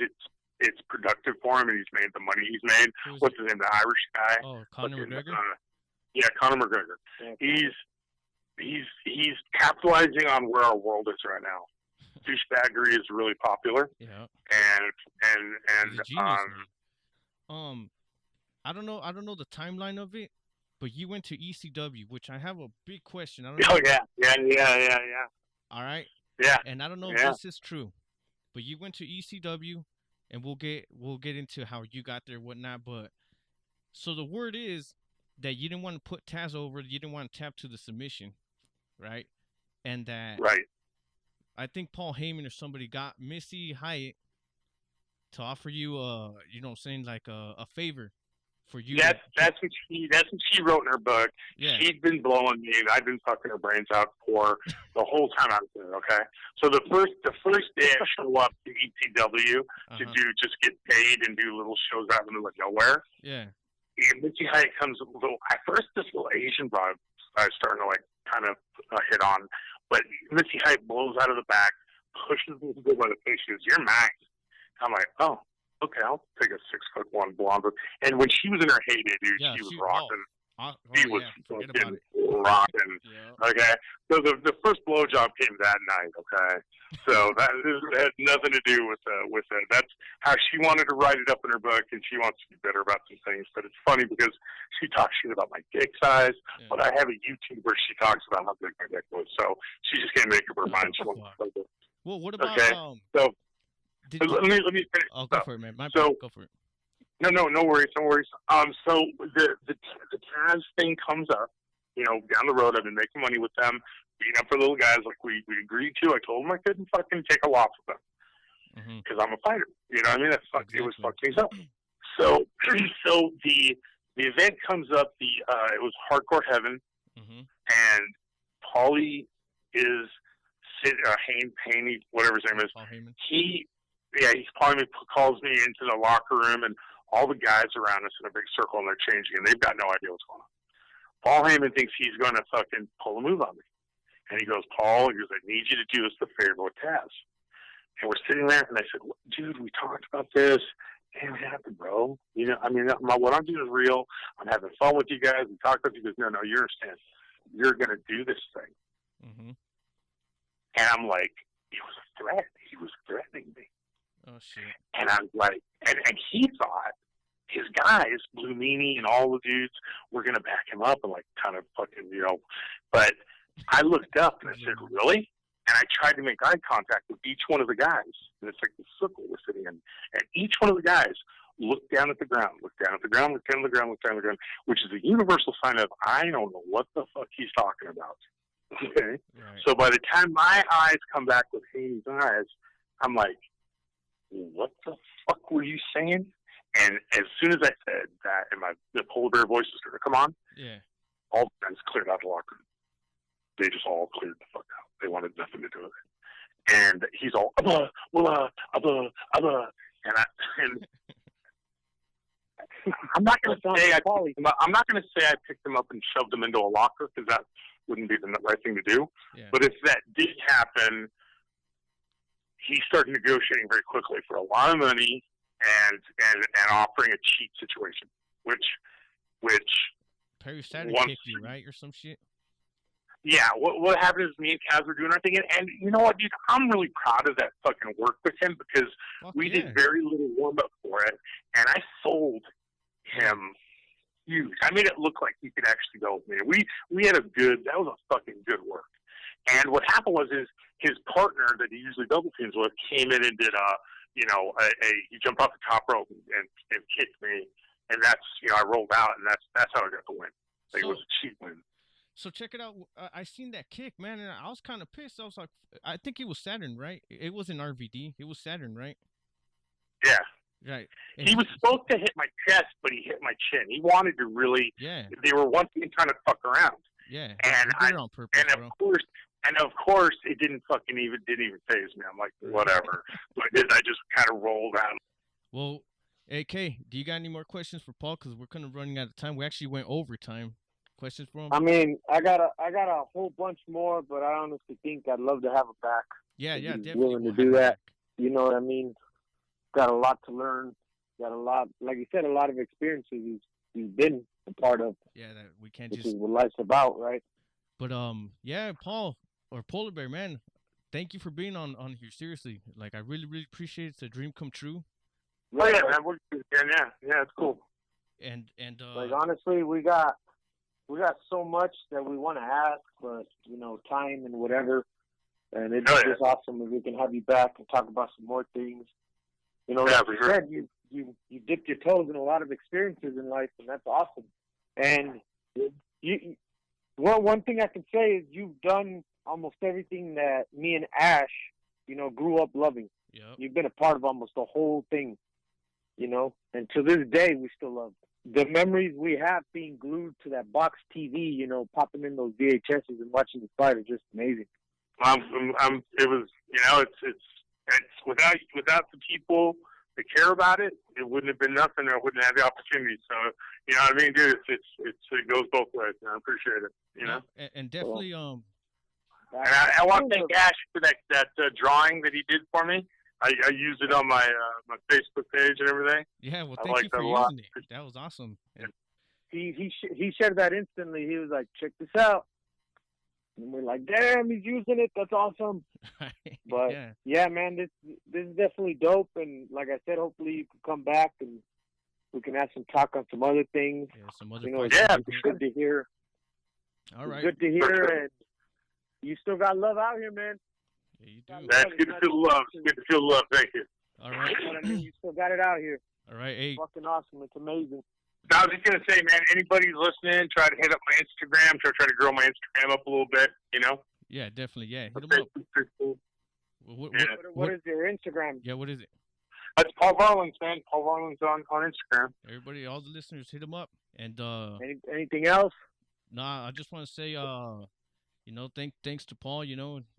S3: it's productive for him and he's made the money he's made. What's his name? The Irish guy.
S1: Oh, Conor McGregor.
S3: Yeah, Conor McGregor. Yeah. He's capitalizing on where our world is right now. Douchebaggery is really popular.
S1: Yeah.
S3: And
S1: I don't know the timeline of it, but you went to ECW, which I have a big question. Yeah. All right.
S3: Yeah.
S1: And I don't know if this is true, but you went to ECW, and we'll get into how you got there, whatnot. But so the word is that you didn't want to put Taz over, you didn't want to tap to the submission, right? And that I think Paul Heyman or somebody got Missy Hyatt to offer you like a favor. For you,
S3: that's what she wrote in her book. Yeah. She'd been blowing me, and I'd been fucking her brains out for the whole time I was there. Okay, so the first day I show up to ECW to just get paid and do little shows out in the middle of nowhere.
S1: Yeah,
S3: and Missy Hyatt comes this little Asian broad I was starting to like kind of hit on, but Missy Hyatt blows out of the back, pushes me to go by the face. She goes, "You're mine." I'm like, "Oh. Okay, I'll take a 6'1" blonde." And when she was in her heyday, dude, she was rocking. She was fucking rocking. Yeah. Okay, so the first blowjob came that night. Okay, so that had nothing to do with it. That's how she wanted to write it up in her book, and she wants to be better about some things. But it's funny because she talks shit about my dick size, but I have a YouTube where she talks about how big my dick was. So she just can't make up her mind. She wants to play it.
S1: Well, what about
S3: so? Let me finish.
S1: Oh, go for it, man. Go for it.
S3: No worries. So the Taz thing comes up, down the road. I've been making money with them, beating up for little guys like we agreed to. I told them I couldn't fucking take a loss with them because I'm a fighter. You know what I mean? It was fucked things up. So the event comes up. It was Hardcore Heaven, and Paulie is Haney, whatever his name is.
S1: Paul Heyman.
S3: He calls me into the locker room, and all the guys around us in a big circle, and they're changing, and they've got no idea what's going on. Paul Heyman thinks he's going to fucking pull a move on me. And he goes, Paul, he goes, I need you to do us the favor with Taz. And we're sitting there, and I said, dude, we talked about this. Damn, it happened, bro. You know, I mean, what I'm doing is real. I'm having fun with you guys. We talked about it. He goes, no, you understand. You're going to do this thing.
S1: Mm-hmm.
S3: And I'm like, it was a threat. He was threatening me.
S1: Oh, shit.
S3: And I was like, and he thought his guys, Blue Meanie and all the dudes, were going to back him up and, like, kind of fucking, you know. But I looked up and I said, really? And I tried to make eye contact with each one of the guys. And it's like the circle we're sitting in. And each one of the guys looked down at the ground, looked down at the ground, looked down at the ground, looked down at the ground, which is a universal sign of, I don't know what the fuck he's talking about. Okay? Right. So by the time my eyes come back with Haney's eyes, I'm like, what the fuck were you saying? And as soon as I said that, and the Polar Bear voices started to come on, all the guys cleared out the locker room. They just all cleared the fuck out. They wanted nothing to do with it. And he's all, and I'm not going to say I picked him up and shoved him into a locker, because that wouldn't be the right thing to do. Yeah. But if that did happen, he started negotiating very quickly for a lot of money and offering a cheap situation, which
S1: Perry Saturn kicked you, right, or some shit.
S3: Yeah, what happened is me and Kaz were doing our thing, and you know what, dude? I'm really proud of that fucking work with him, because we did very little warm-up for it, and I sold him huge. I made it look like he could actually go with me. We had that was a fucking good work. And what happened was his partner that he usually double teams with came in and did he jumped off the top rope and kicked me, and that's, I rolled out, and that's how I got the win. Like, it was a cheap win.
S1: So check it out. I seen that kick, man, and I was kind of pissed. I was like, I think it was Saturn, right? It wasn't RVD. It was Saturn, right?
S3: Yeah.
S1: Right.
S3: And he was supposed to hit my chest, but he hit my chin. He wanted to really. Yeah. They were once again trying to fuck around.
S1: Yeah.
S3: And
S1: I did it on purpose,
S3: and of course, it didn't even phase me. I'm like, whatever. So I just kind of rolled out.
S1: Well, AK, do you got any more questions for Paul? Because we're kind of running out of time. We actually went overtime. Questions for him?
S2: I mean, I got a whole bunch more, but I honestly think I'd love to have him back.
S1: Yeah, definitely.
S2: Willing to do that. You know what I mean? Got a lot to learn. Got a lot, like you said, a lot of experiences he's been a part of.
S1: Yeah, that we can't
S2: which
S1: just.
S2: is what life's about, right?
S1: But yeah, Paul or Polar Bear, man, thank you for being on here. Seriously, like I really, really appreciate it. It's a dream come true.
S3: Oh yeah, man. Yeah, it's cool.
S1: And
S2: like honestly, we got so much that we want to ask, but time and whatever. And it's just awesome if we can have you back and talk about some more things. Like you said, you dipped your toes in a lot of experiences in life, and that's awesome. And one thing I can say is you've done almost everything that me and Ash, grew up loving.
S1: Yep.
S2: You've been a part of almost the whole thing, and to this day we still love it. The memories we have being glued to that box TV, popping in those VHSs and watching the fight are just amazing.
S3: It was, it's without the people that care about it, it wouldn't have been nothing. I wouldn't have the opportunity. So, you know what I mean, dude? It goes both ways. And I appreciate it.
S1: And definitely,
S3: And I want to thank Ash for that drawing that he did for me. I used it on my Facebook page and everything.
S1: Yeah, well, thank you for using it. That was awesome. Yeah.
S2: He shared that instantly. He was like, "Check this out," and we're like, "Damn, he's using it. That's awesome." But yeah, man, this is definitely dope. And like I said, hopefully you can come back and we can have some talk on some other things.
S1: Yeah, some other.
S2: It's good to hear.
S1: All right.
S2: It's good to hear, and you still got love out here, man.
S1: Yeah, you do.
S3: That's good to feel love. It's good to feel love. Thank you.
S1: All right.
S2: You still got it out here.
S1: All right. Hey.
S2: Fucking awesome. It's amazing.
S3: I was just going to say, man, anybody who's listening, try to hit up my Instagram. Try to grow my Instagram up a little bit,
S1: Yeah, definitely. Yeah. Hit them up.
S3: Cool.
S2: What is your Instagram?
S1: Yeah, what is it?
S3: That's Paul Varelans, man. Paul Varelans on Instagram.
S1: Everybody, all the listeners, hit them up. And
S2: anything else?
S1: Nah, I just want to say, thanks to Paul.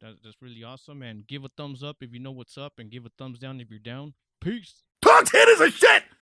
S1: That's really awesome. And give a thumbs up if you know what's up, and give a thumbs down if you're down. Peace.
S4: Punk's hit is a shit.